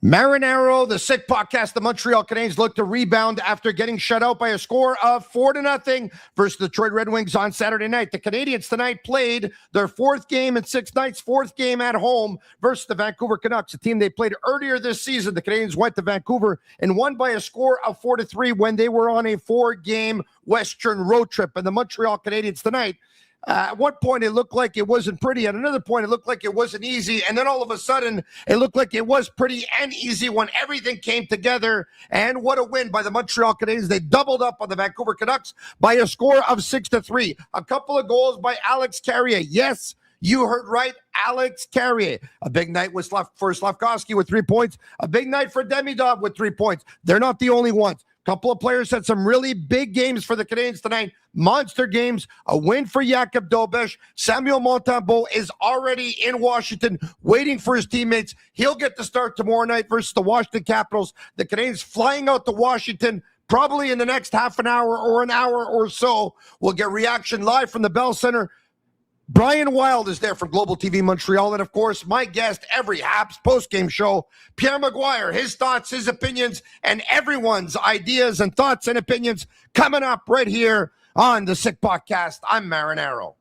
Marinaro, the sick podcast, the Montreal Canadiens look to rebound after getting shut out by a score of 4-0 versus the Detroit Red Wings on Saturday night. The Canadiens tonight played their fourth game in 6 nights, fourth game at home versus the Vancouver Canucks, a team they played earlier this season. The Canadiens went to Vancouver and won by a score of 4-3 when they were on a 4-game Western road trip. And the Montreal Canadiens tonight, at one point, it looked like it wasn't pretty. At another point, it looked like it wasn't easy. And then all of a sudden, it looked like it was pretty and easy when everything came together. And what a win by the Montreal Canadiens. They doubled up on the Vancouver Canucks by a score of 6-3. A couple of goals by Alex Carrier. Yes, you heard right, Alex Carrier. A big night for Slafkovsky with 3 points. A big night for Demidov with 3 points. They're not the only ones. Couple of players had some really big games for the Canadiens tonight. Monster games, a win for Jakub Dobeš. Samuel Montembeault is already in Washington waiting for his teammates. He'll get the start tomorrow night versus the Washington Capitals. The Canadiens flying out to Washington probably in the next half an hour or an hour or so. We'll get reaction live from the Bell Center. Brian Wilde is there from Global TV Montreal. And, of course, my guest every Habs postgame show, Pierre Maguire, his thoughts, his opinions, and everyone's ideas and thoughts and opinions coming up right here on the Sick Podcast. I'm Marinaro.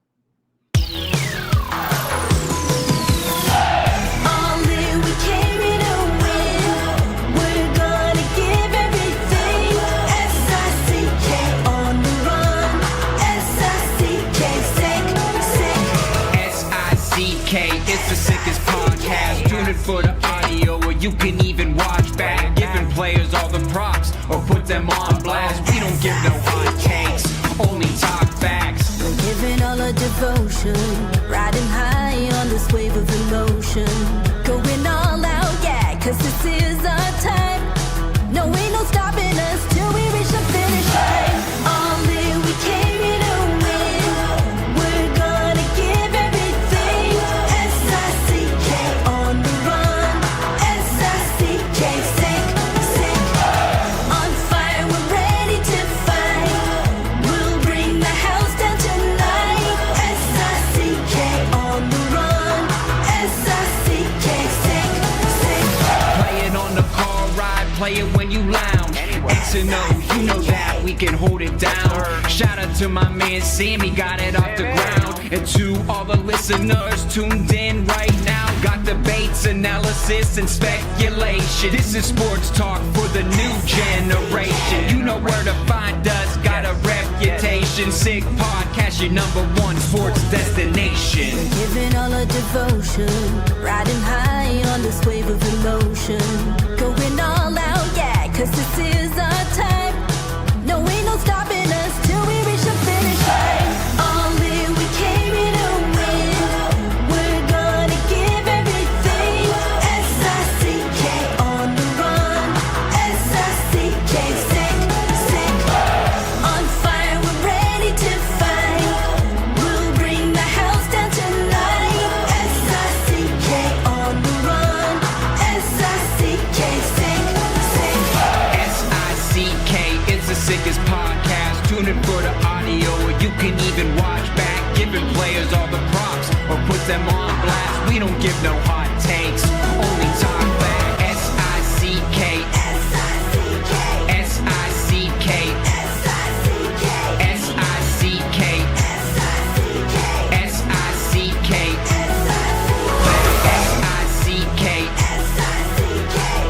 It's the sickest podcast. Tune in for the audio, or you can even watch back. Giving players all the props, or put them on blast. We don't give no hot takes, only talk facts. We're giving all our devotion, riding high on this wave of emotion. Going all out, yeah, cause this is our time. No, ain't no stopping us till we reach the finish line. All in, we came in to win. We're gonna give everything. S-I-C-K on the run. S-I-C-K, sick. On fire, we're ready to fight. We'll bring the house down tonight. S-I-C-K on the run. S-I-C-K, sick. Play it on the car ride, play it when you lounge. X and O, you know that we can hold it down. Shout out to my man Sammy, got it off the ground. And to all the listeners tuned in right now, got debates, analysis, and speculation. This is sports talk for the new generation. You know where to find us, got a reputation. Sick podcast, your #1 sports destination. Giving all our devotion, riding high on this wave of emotion. Going all out, yeah, cause this is our time. No, ain't no stopping us till we reach the finish line. All in, we came in to win. We're gonna give everything. S-I-C-K on the run. S-I-C-K, sick. On fire, we're ready to fight. We'll bring the house down tonight. S-I-C-K on the run. S-I-C-K, sick. S-I-C-K, it's the sickest podcast. Tune in for the audio, or you can even watch back. Giving players all the props, or put them on blast. We don't give no hot takes, only talk back. S-I-C-K, S-I-C-K, S-I-C-K, S-I-C-K, S-I-C-K, S-I-C-K,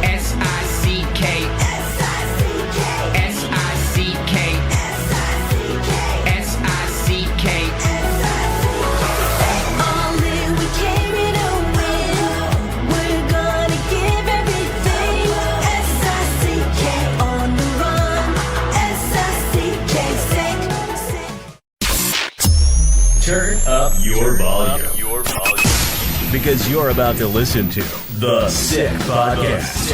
S-I-C-K, S-I-C-K, S-I-C-K, All in, we came in to win. We're gonna give everything. S-I-C-K on the run. S-I-C-K, sick. Turn up your volume. Because you're about to listen to The Sick Podcast.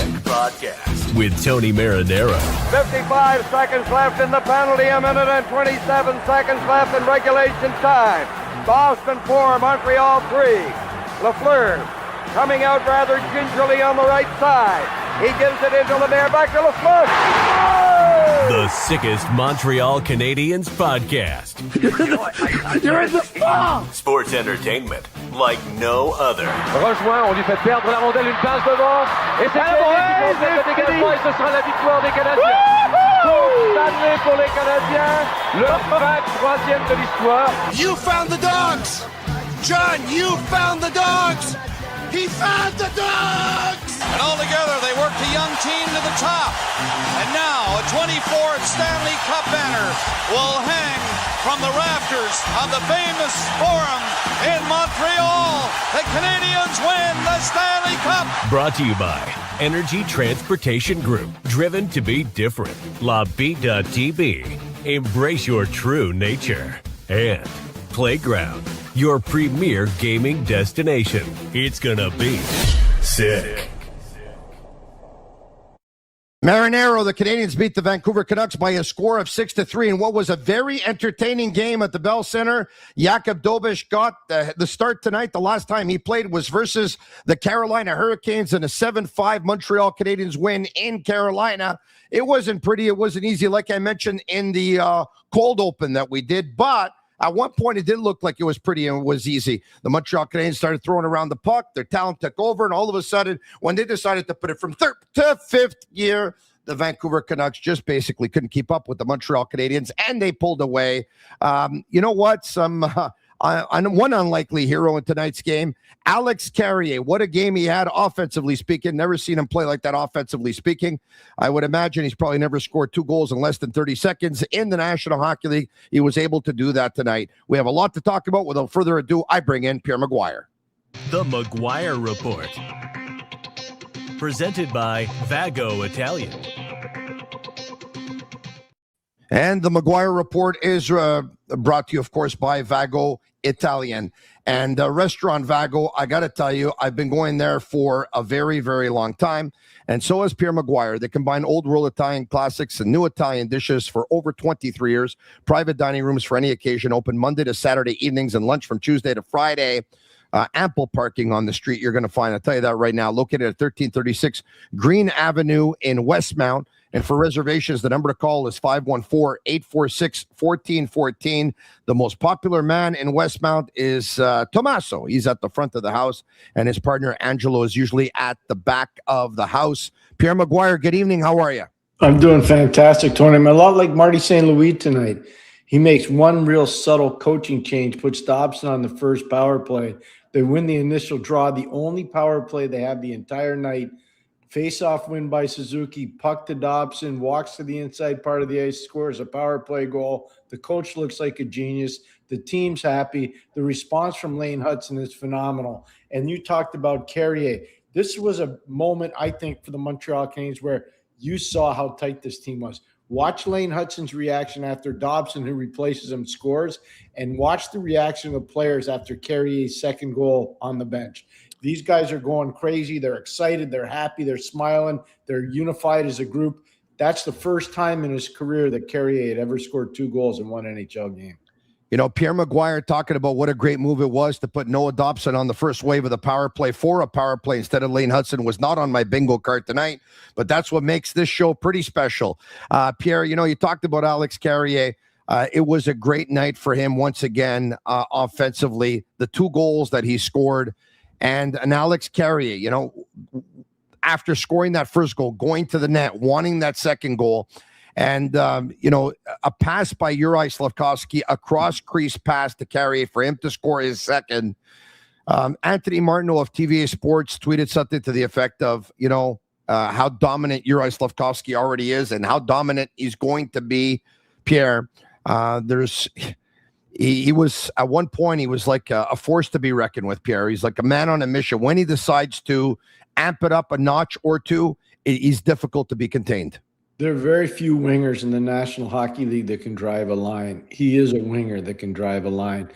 With Tony Marinaro. 55 seconds left in the penalty, a minute and 27 seconds left in regulation time. Boston 4, Montreal 3. Lafleur coming out rather gingerly on the right side. He gives it into Lemaire, back to Lafleur. Oh! The sickest Montreal Canadiens podcast. You're in the fall! Sports entertainment like no other. Rejoint, on lui fait perdre la rondelle, une passe devant. Et c'est le dégagement et ce sera la victoire des Canadiens. Stanley pour les Canadiens, le 23e de l'histoire. You found the dogs! John, you found the dogs! He found the dogs! And all together, they worked a young team to the top. And now, a 24th Stanley Cup banner will hang from the rafters of the famous Forum in Montreal. The Canadiens win the Stanley Cup! Brought to you by Energy Transportation Group. Driven to be different. La Vida Tibi. Embrace your true nature. And Playground, your premier gaming destination. It's gonna be sick. Marinaro, the Canadiens beat the Vancouver Canucks by a score of 6-3 in what was a very entertaining game at the Bell Center. Jakub Dobeš got the start tonight. The last time he played was versus the Carolina Hurricanes in a 7-5 Montreal Canadiens win in Carolina. It wasn't pretty. It wasn't easy, like I mentioned in the cold open that we did, but at one point, it didn't look like it was pretty and it was easy. The Montreal Canadiens started throwing around the puck. Their talent took over, and all of a sudden, when they decided to put it from third to fifth gear, the Vancouver Canucks just basically couldn't keep up with the Montreal Canadiens, and they pulled away. You know what? One unlikely hero in tonight's game, Alex Carrier. What a game he had offensively speaking. Never seen him play like that offensively speaking. I would imagine he's probably never scored 2 goals in less than 30 seconds in the National Hockey League. He was able to do that tonight. We have a lot to talk about. Without further ado, I bring in Pierre Maguire. The McGuire Report. Presented by Vago Italian. And the McGuire Report is brought to you, of course, by Vago Italian. And Restaurant Vago, I got to tell you, I've been going there for a very, very long time. And so has Pierre Maguire. They combine old world Italian classics and new Italian dishes for over 23 years. Private dining rooms for any occasion, open Monday to Saturday evenings and lunch from Tuesday to Friday. Ample parking on the street you're going to find. I'll tell you that right now. Located at 1336 Green Avenue in Westmount. And for reservations, the number to call is 514-846-1414. The most popular man in Westmount is Tommaso. He's at the front of the house, and his partner Angelo is usually at the back of the house. Pierre Maguire, good evening. How are you? I'm doing fantastic, Tony. I'm a lot like Marty St. Louis tonight. He makes one real subtle coaching change, puts Dobson on the first power play. They win the initial draw, the only power play they have the entire night. Face-off win by Suzuki, puck to Dobson, walks to the inside part of the ice, scores a power play goal. The coach looks like a genius. The team's happy. The response from Lane Hudson is phenomenal. And you talked about Carrier. This was a moment, I think, for the Montreal Canadiens where you saw how tight this team was. Watch Lane Hudson's reaction after Dobson, who replaces him, scores, and watch the reaction of players after Carrier's second goal on the bench. These guys are going crazy. They're excited. They're happy. They're smiling. They're unified as a group. That's the first time in his career that Carrier had ever scored 2 goals in one NHL game. You know, Pierre Maguire talking about what a great move it was to put Noah Dobson on the first wave of the power play for a power play instead of Lane Hudson was not on my bingo card tonight, but that's what makes this show pretty special. Pierre, you know, you talked about Alex Carrier. It was a great night for him once again offensively. The 2 goals that he scored. And an Alex Carrier, you know, after scoring that first goal, going to the net, wanting that second goal, and, you know, a pass by Juraj Slafkovsky, a cross-crease pass to Carrier for him to score his second. Anthony Martineau of TVA Sports tweeted something to the effect of, you know, how dominant Juraj Slafkovsky already is and how dominant he's going to be, Pierre. He was, at one point, he was like a force to be reckoned with, Pierre. He's like a man on a mission. When he decides to amp it up a notch or two, he's difficult to be contained. There are very few wingers in the National Hockey League that can drive a line. He is a winger that can drive a line.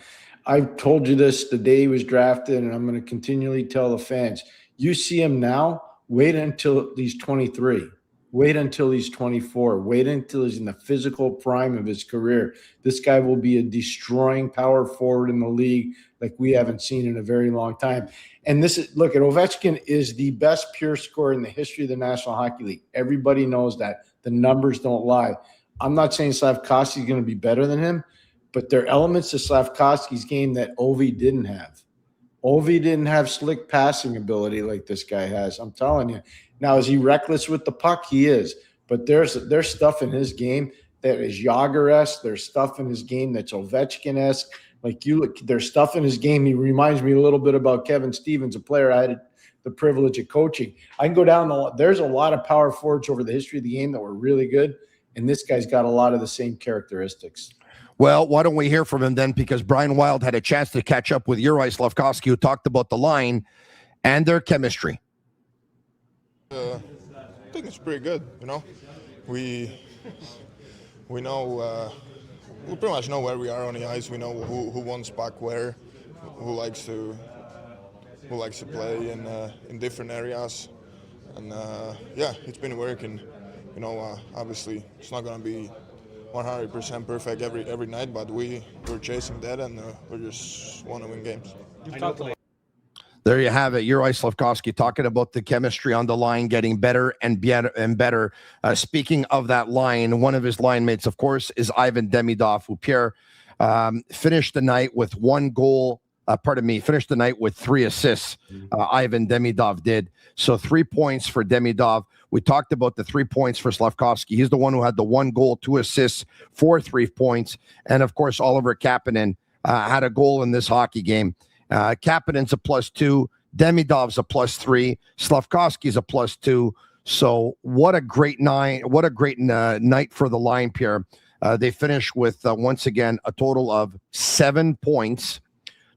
I've told you this the day he was drafted, and I'm going to continually tell the fans, you see him now, wait until he's 23. Wait until he's 24. Wait until he's in the physical prime of his career. This guy will be a destroying power forward in the league like we haven't seen in a very long time. And look, Ovechkin is the best pure scorer in the history of the National Hockey League. Everybody knows that. The numbers don't lie. I'm not saying Slafkovsky is going to be better than him, but there are elements to Slafkovsky's game that Ovi didn't have. Ovi didn't have slick passing ability like this guy has. I'm telling you. Now, is he reckless with the puck? He is. But there's stuff in his game that is Jagr-esque. There's stuff in his game that's Ovechkin-esque. There's stuff in his game. He reminds me a little bit about Kevin Stevens, a player I had the privilege of coaching. I can go down there's a lot of power forwards over the history of the game that were really good, and this guy's got a lot of the same characteristics. Well, why don't we hear from him then? Because Brian Wilde had a chance to catch up with Juraj Slafkovsky, who talked about the line and their chemistry. I think it's pretty good. We know we pretty much know where we are on the ice. We know who wants puck where, who likes to play in different areas, and it's been working. Obviously it's not going to be 100% perfect every night, but we're chasing that, and we just want to win games. There you have it. Juraj Slafkovsky talking about the chemistry on the line getting better and better. Speaking of that line, one of his line mates, of course, is Ivan Demidov, who Pierre finished the night with one goal. Finished the night with 3 assists. Ivan Demidov did. So 3 points for Demidov. We talked about the 3 points for Slafkovsky. He's the one who had the 1 goal, 2 assists, 4 3 points. And of course, Oliver Kapanen had a goal in this hockey game. Kapanen's a +2. Demidov's a +3. Slafkovsky's a +2. So what a great night. What a great night for the line, Pierre. They finished with, once again, a total of 7 points,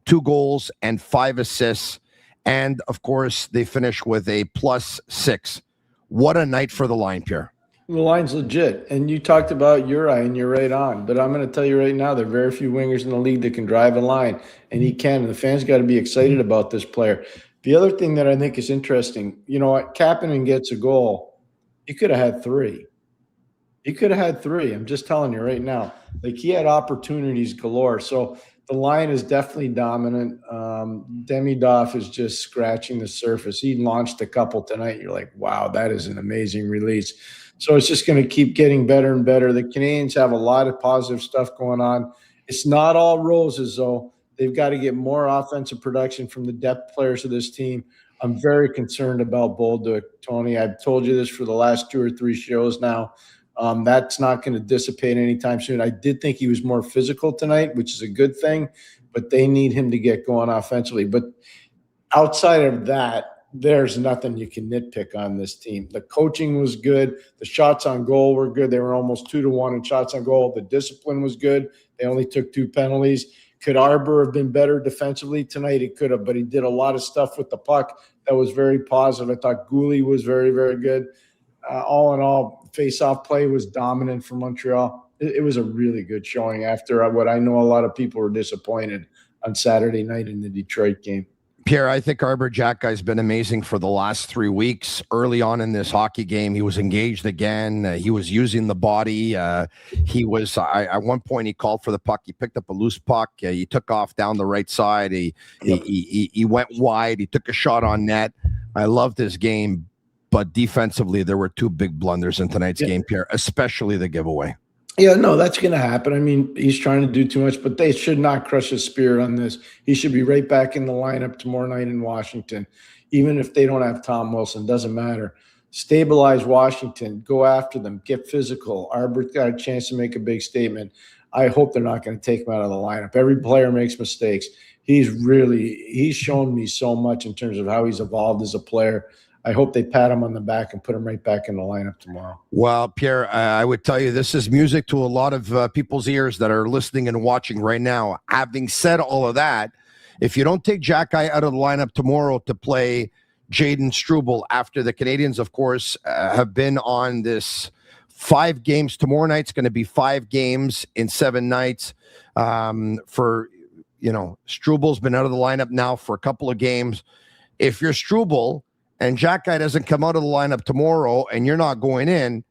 2 goals, and 5 assists. And, of course, they finished with a +6. What a night for the line, Pierre. The line's legit. And you talked about Uri, and you're right on. But I'm going to tell you right now, there are very few wingers in the league that can drive a line, and he can. And the fans got to be excited about this player. The other thing that I think is interesting, Kapanen gets a goal. He could have had 3. I'm just telling you right now. He had opportunities galore. So the line is definitely dominant. Demidov is just scratching the surface. He launched a couple tonight. You're like, wow, that is an amazing release. So it's just going to keep getting better and better. The Canadiens have a lot of positive stuff going on. It's not all roses, though. They've got to get more offensive production from the depth players of this team. I'm very concerned about Bolduc, Tony. I've told you this for the last 2 or 3 shows now. That's not going to dissipate anytime soon. I did think he was more physical tonight, which is a good thing, but they need him to get going offensively. But outside of that, there's nothing you can nitpick on this team. The coaching was good. The shots on goal were good. They were almost 2-1 in shots on goal. The discipline was good. They only took 2 penalties. Could Arber have been better defensively tonight? He could have, but he did a lot of stuff with the puck that was very positive. I thought Goalie was very, very good. All in all, face-off play was dominant for Montreal. It was a really good showing after what I know a lot of people were disappointed on Saturday night in the Detroit game. Pierre, I think Arber Xhekaj has been amazing for the last 3 weeks. Early on in this hockey game, he was engaged again. He was using the body. He was at one point he called for the puck. He picked up a loose puck. He took off down the right side. He went wide. He took a shot on net. I loved his game, but defensively there were 2 big blunders in tonight's game, Pierre, especially the giveaway. Yeah, no, that's going to happen. I mean, he's trying to do too much, but they should not crush his spirit on this. He should be right back in the lineup tomorrow night in Washington. Even if they don't have Tom Wilson, doesn't matter. Stabilize Washington. Go after them. Get physical. Arber's got a chance to make a big statement. I hope they're not going to take him out of the lineup. Every player makes mistakes. He's shown me so much in terms of how he's evolved as a player. I hope they pat him on the back and put him right back in the lineup tomorrow. Well, Pierre, I would tell you this is music to a lot of people's ears that are listening and watching right now. Having said all of that, if you don't take Xhekaj out of the lineup tomorrow to play Jaden Struble after the Canadiens, of course, have been on this 5 games. Tomorrow night's going to be 5 games in 7 nights. Struble's been out of the lineup now for a couple of games. If you're Struble and Xhekaj doesn't come out of the lineup tomorrow and you're not going in,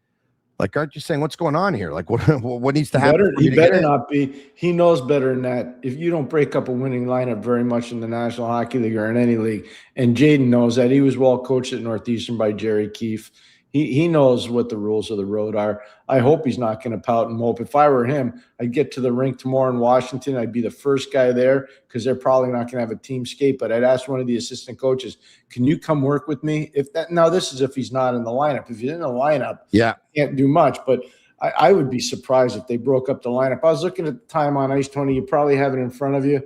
like, aren't you saying what's going on here? Like, what needs to happen? He better not be. He knows better than that. If you don't break up a winning lineup very much in the National Hockey League or in any league, and Jaden knows that, he was well coached at Northeastern by Jerry Keefe. He knows what the rules of the road are. I hope he's not going to pout and mope. If I were him, I'd get to the rink tomorrow in Washington. I'd be the first guy there because they're probably not going to have a team skate. But I'd ask one of the assistant coaches, "Can you come work with me?" Now this is if he's not in the lineup. If he's in the lineup, yeah, can't do much. But I would be surprised if they broke up the lineup. I was looking at the time on ice, Tony. You probably have it in front of you.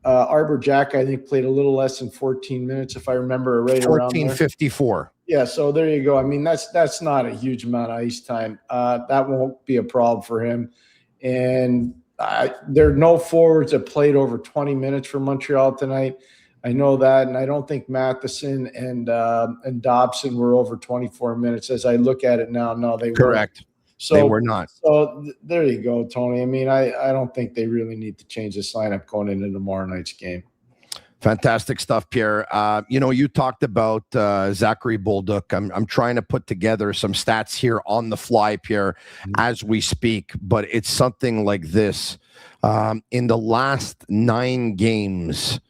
Arber Xhekaj, I think, played a little less than 14 minutes, if I remember right around there. 14:54. Yeah, so there you go. I mean, that's not a huge amount of ice time. That won't be a problem for him. And there are no forwards that played over 20 minutes for Montreal tonight. I know that, and I don't think Matheson and Dobson were over 24 minutes. As I look at it now, no, they correct. weren't. So they were not. So there you go, Tony. I mean, I don't think they really need to change this lineup going into tomorrow night's game. Fantastic stuff, Pierre. You talked about Zachary Bolduc. I'm trying to put together some stats here on the fly, Pierre, as we speak, but it's something like this. In the last 9 games,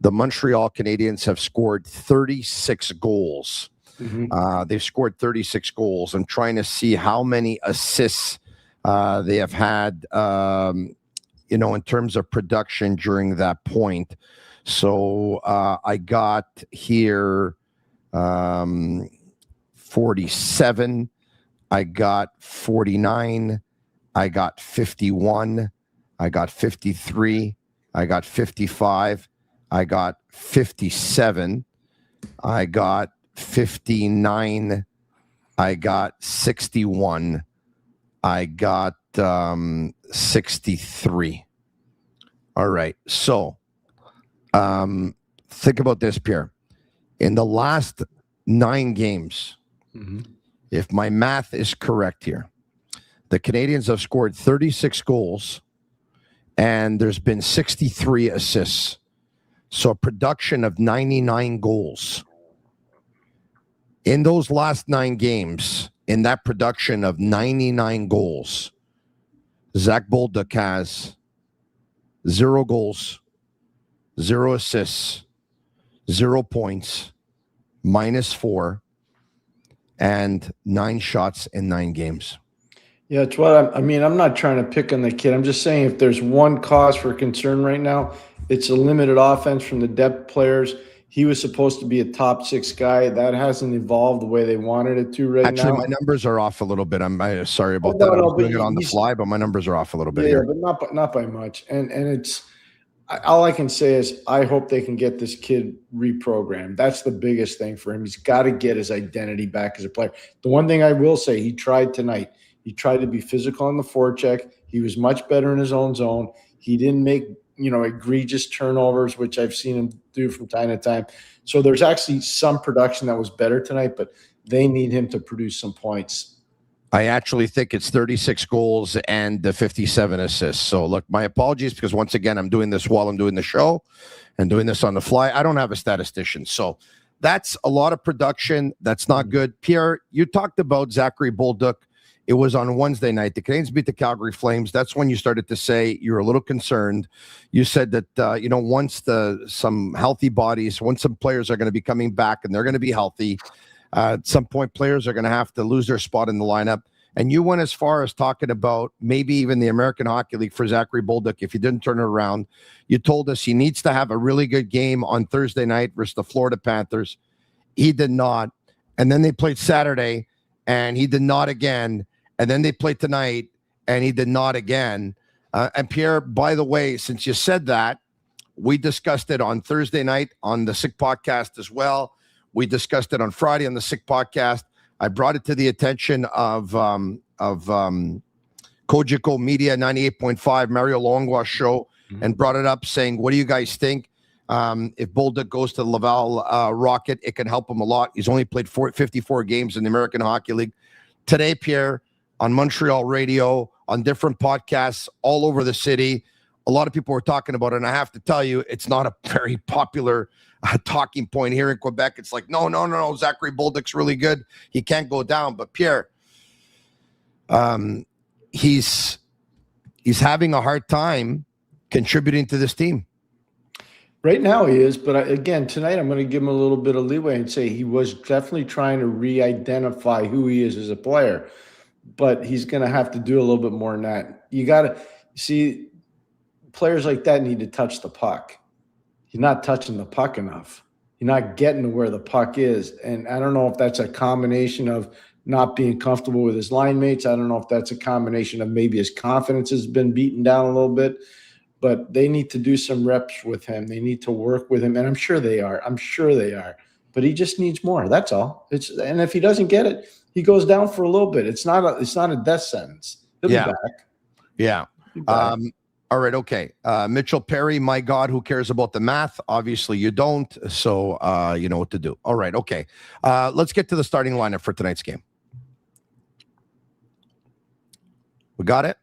the Montreal Canadiens have scored 36 goals. They've scored 36 goals. I'm trying to see how many assists they have had, in terms of production during that point. So I got here 47. I got 49. I got 51. I got 53. I got 55. I got 57. I got 59. I got 61. I got 63. All right. So think about this, Pierre. In the last 9 games, if my math is correct here, the Canadiens have scored 36 goals and there's been 63 assists. So a production of 99 goals. In those last 9 games, in that production of 99 goals, Zach Bolduc has 0 goals, 0 assists, 0 points, -4, and 9 shots in 9 games. Yeah, it's what I'm not trying to pick on the kid. I'm just saying if there's one cause for concern right now, it's a limited offense from the depth players. He was supposed to be a top 6 guy. That hasn't evolved the way they wanted it to right now. Actually, my numbers are off a little bit. I'm sorry about that. I was doing it on the fly, but my numbers are off a little bit here. But not by much. And it's all I can say is I hope they can get this kid reprogrammed. That's the biggest thing for him. He's got to get his identity back as a player. The one thing I will say, he tried tonight. He tried to be physical on the forecheck. He was much better in his own zone. He didn't make egregious turnovers, which I've seen him do from time to time. So there's actually some production that was better tonight, but they need him to produce some points. I actually think it's 36 goals and the 57 assists. So look, my apologies, because once again, I'm doing this while I'm doing the show and doing this on the fly. I don't have a statistician. So that's a lot of production. That's not good. Pierre, you talked about Zachary Bolduc. It was on Wednesday night. The Canadiens beat the Calgary Flames. That's when you started to say you're a little concerned. You said that, once some healthy bodies, once some players are going to be coming back and they're going to be healthy, at some point players are going to have to lose their spot in the lineup. And you went as far as talking about maybe even the American Hockey League for Zachary Bolduc if you didn't turn it around. You told us he needs to have a really good game on Thursday night versus the Florida Panthers. He did not. And then they played Saturday, and he did not again. And then they played tonight, and he did not again. And Pierre, by the way, since you said that, we discussed it on Thursday night on the Sick Podcast as well. We discussed it on Friday on the Sick Podcast. I brought it to the attention of Kojiko Media 98.5, Mario Longois show, and brought it up saying, what do you guys think? If Bolduc goes to the Laval Rocket, it can help him a lot. He's only played 54 games in the American Hockey League. Today, Pierre, on Montreal radio, on different podcasts all over the city, a lot of people were talking about it, and I have to tell you, it's not a very popular talking point here in Quebec. It's like, no. Zachary Bolduc's really good. He can't go down. But Pierre, he's having a hard time contributing to this team. Right now he is, but again, tonight I'm going to give him a little bit of leeway and say he was definitely trying to re-identify who he is as a player, but he's going to have to do a little bit more than that. You got to see players like that need to touch the puck. He's not touching the puck enough. You're not getting to where the puck is, and I don't know if that's a combination of not being comfortable with his line mates. I don't know if that's a combination of maybe his confidence has been beaten down a little bit. But they need to do some reps with him. They need to work with him, and I'm sure they are. But he just needs more. That's all. And if he doesn't get it, he goes down for a little bit. It's not a death sentence. He'll be back. Yeah. All right. Okay. Mitchell Perry. My God, who cares about the math? Obviously, you don't. So you know what to do. All right. Okay. Let's get to the starting lineup for tonight's game. We got it.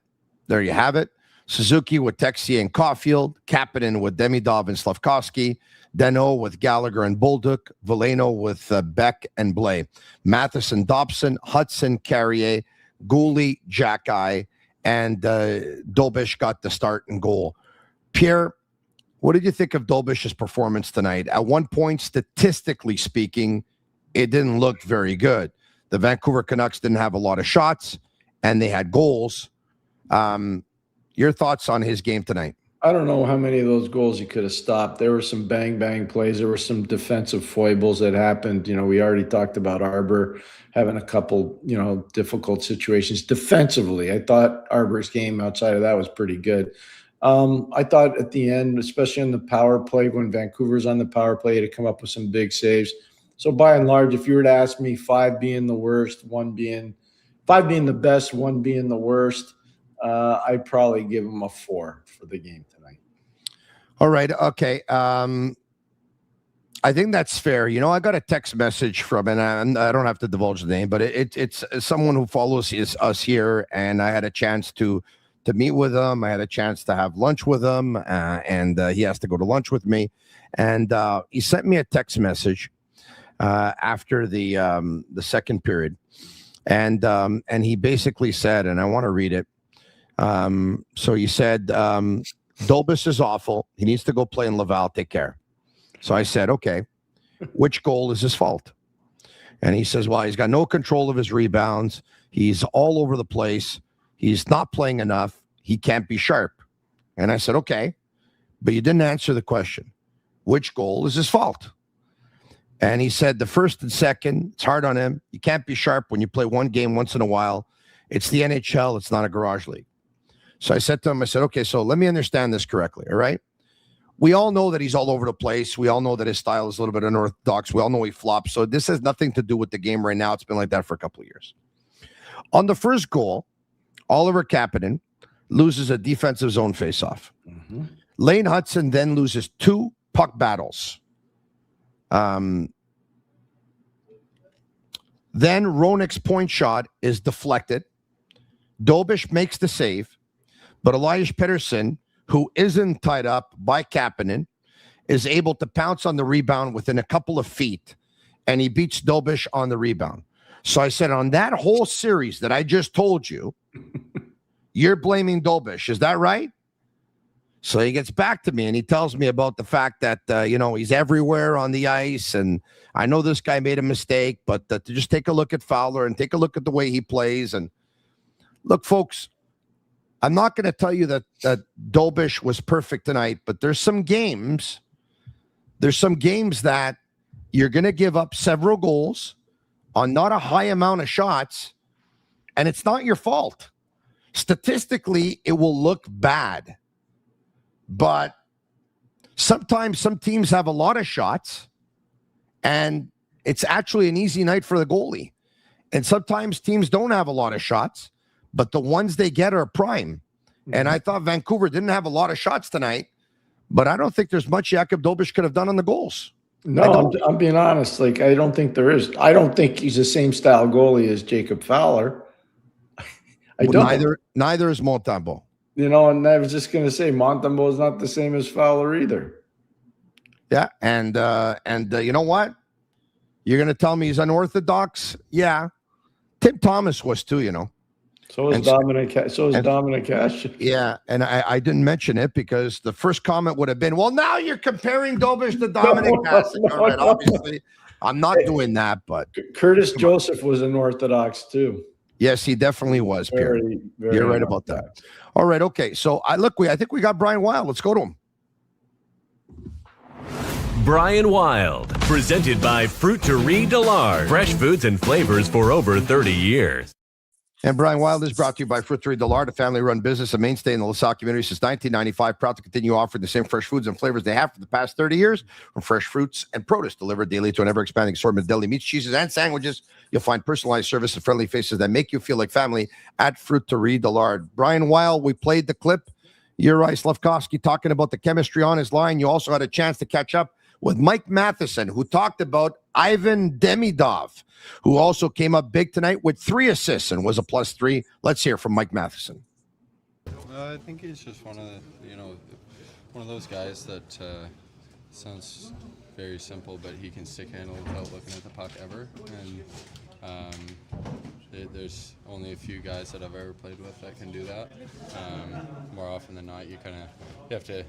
There you have it. Suzuki with Texier and Caulfield, Kapanen with Demidov and Slafkovsky, Deno with Gallagher and Bolduc, Veleno with Beck and Blais, Matheson, Dobson, Hudson, Carrier, Goalie, Xhekaj, and Dolbish got the start and goal. Pierre, what did you think of Dolbish's performance tonight? At one point, statistically speaking, it didn't look very good. The Vancouver Canucks didn't have a lot of shots, and they had goals. Your thoughts on his game tonight? I don't know how many of those goals he could have stopped. There were some bang plays. There were some defensive foibles that happened. You know, we already talked about Arber having a couple, difficult situations defensively. I thought Arber's game outside of that was pretty good. I thought at the end, especially on the power play, when Vancouver's on the power play, to come up with some big saves. So by and large, if you were to ask me, 5 being the worst, 5 being the best, 1 being the worst, I'd probably give him a 4 for the game tonight. All right. Okay. I think that's fair. I got a text message from, and I don't have to divulge the name, but it's someone who follows us here, and I had a chance to meet with him. I had a chance to have lunch with him, and he has to go to lunch with me. And he sent me a text message after the second period, and he basically said, and I want to read it. So he said, Dolbis is awful. He needs to go play in Laval. Take care. So I said, okay, which goal is his fault? And he says, well, he's got no control of his rebounds. He's all over the place. He's not playing enough. He can't be sharp. And I said, okay, but you didn't answer the question. Which goal is his fault? And he said the first and second, it's hard on him. You can't be sharp when you play one game once in a while. It's the NHL. It's not a garage league. So I said to him, okay, so let me understand this correctly, all right? We all know that he's all over the place. We all know that his style is a little bit unorthodox. We all know he flops. So this has nothing to do with the game right now. It's been like that for a couple of years. On the first goal, Oliver Kapanen loses a defensive zone faceoff. Mm-hmm. Lane Hudson then loses 2 puck battles. Then Ronick's point shot is deflected. Dolbish makes the save. But Elias Pettersson, who isn't tied up by Kapanen, is able to pounce on the rebound within a couple of feet, and he beats Dolbish on the rebound. So I said, on that whole series that I just told you, you're blaming Dolbish. Is that right? So he gets back to me, and he tells me about the fact that, he's everywhere on the ice, and I know this guy made a mistake, but to just take a look at Fowler and take a look at the way he plays. And look, folks, I'm not going to tell you that Dolbish was perfect tonight, but there's some games that you're going to give up several goals on not a high amount of shots, and it's not your fault. Statistically, it will look bad, but sometimes some teams have a lot of shots, and it's actually an easy night for the goalie. And sometimes teams don't have a lot of shots, but the ones they get are prime. And I thought Vancouver didn't have a lot of shots tonight, but I don't think there's much Jakub Dolbish could have done on the goals. No, I'm being honest. I don't think there is. I don't think he's the same style goalie as Jacob Fowler. Neither is Montembeault. And I was just going to say Montembeault is not the same as Fowler either. Yeah, and you know what? You're going to tell me he's unorthodox? Yeah. Tim Thomas was too, you know. So is Dominic Cash. Yeah, and I didn't mention it because the first comment would have been, well, now you're comparing Dobish to Dominic Cash. All right, obviously, I'm not doing that, but Curtis Joseph was unorthodox too. Yes, he definitely was, Pierre. You're right about that. All right, okay. So I think we got Brian Wilde. Let's go to him. Brian Wilde, presented by Fruiterie de Lard. Fresh foods and flavors for over 30 years. And Brian Wilde is brought to you by Fruiterie de Lard, a family-run business, a mainstay in the LaSalle community since 1995. Proud to continue offering the same fresh foods and flavors they have for the past 30 years. From fresh fruits and produce delivered daily to an ever-expanding assortment of deli meats, cheeses, and sandwiches, you'll find personalized service and friendly faces that make you feel like family at Fruiterie de Lard. Brian Wilde, we played the clip. Juraj Slafkovsky talking about the chemistry on his line. You also had a chance to catch up with Mike Matheson, who talked about Ivan Demidov, who also came up big tonight with 3 assists and was a +3. Let's hear from Mike Matheson. I think he's just one of those guys that sounds very simple, but he can stick handle without looking at the puck ever. And there's only a few guys that I've ever played with that can do that. More often than not, you have to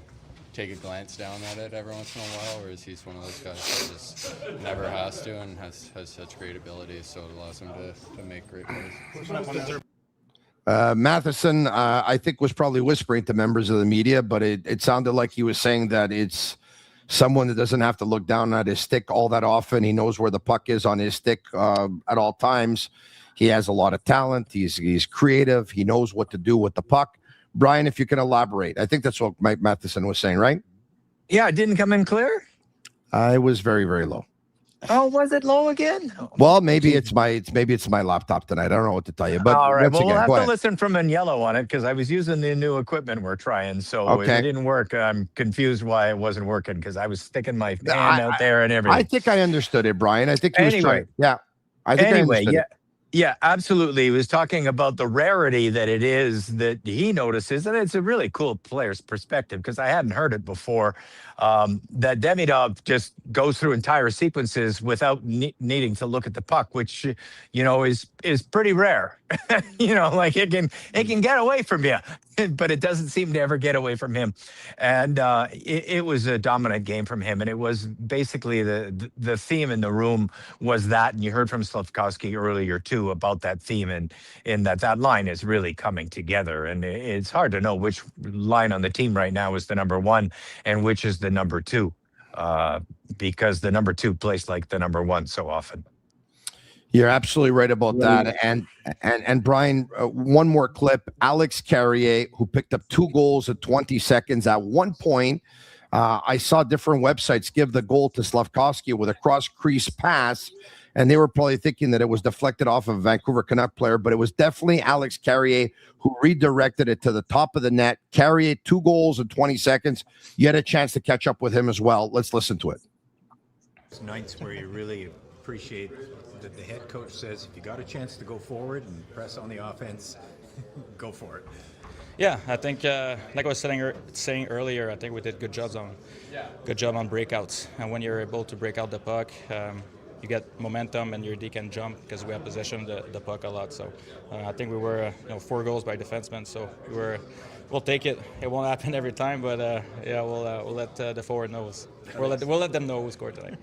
take a glance down at it every once in a while, whereas he's one of those guys that just never has to and has such great ability, so it allows him to make great plays. Matheson, I think, was probably whispering to members of the media, but it sounded like he was saying that it's someone that doesn't have to look down at his stick all that often. He knows where the puck is on his stick at all times. He has a lot of talent. He's creative. He knows what to do with the puck. Brian, if you can elaborate. I think that's what Mike Matheson was saying, right? Yeah, it didn't come in clear? I was very, very low. Oh, was it low again? Well, maybe it's my laptop tonight. I don't know what to tell you. But all right, well, we'll have to ahead. listen from in yellow on it because I was using the new equipment we're trying. So if it didn't work, I'm confused why it wasn't working because I was sticking my hand out there and everything. I think I understood it, Brian. I think he was trying. Yeah. I understood it. Yeah, absolutely. He was talking about the rarity that it is that he notices, and it's a really cool player's perspective because I hadn't heard it before, that Demidov just goes through entire sequences without needing to look at the puck, which, is pretty rare. Like it can get away from you, but it doesn't seem to ever get away from him. And it was a dominant game from him, and it was basically the theme in the room was that, and you heard from Slafkovsky earlier too about that theme, and in that line is really coming together, and it's hard to know which line on the team right now is the number 1 and which is the number 2, because the number 2 plays like the number 1 so often. You're absolutely right about that. And Brian, one more clip. Alex Carrier, who picked up 2 goals in 20 seconds. At one point, I saw different websites give the goal to Slafkovsky with a cross-crease pass, and they were probably thinking that it was deflected off of a Vancouver Canuck player, but it was definitely Alex Carrier who redirected it to the top of the net. Carrier, 2 goals in 20 seconds. You had a chance to catch up with him as well. Let's listen to it. It's nights where you really appreciate that the head coach says if you got a chance to go forward and press on the offense, go for it. Yeah, I think like I was saying earlier, I think we did good job on breakouts, and when you're able to break out the puck, you get momentum and your D can jump because we have possession of the puck a lot. So I think we were 4 goals by defensemen, so we'll take it. It won't happen every time, but we'll let the forward know. We'll let them know who scored tonight.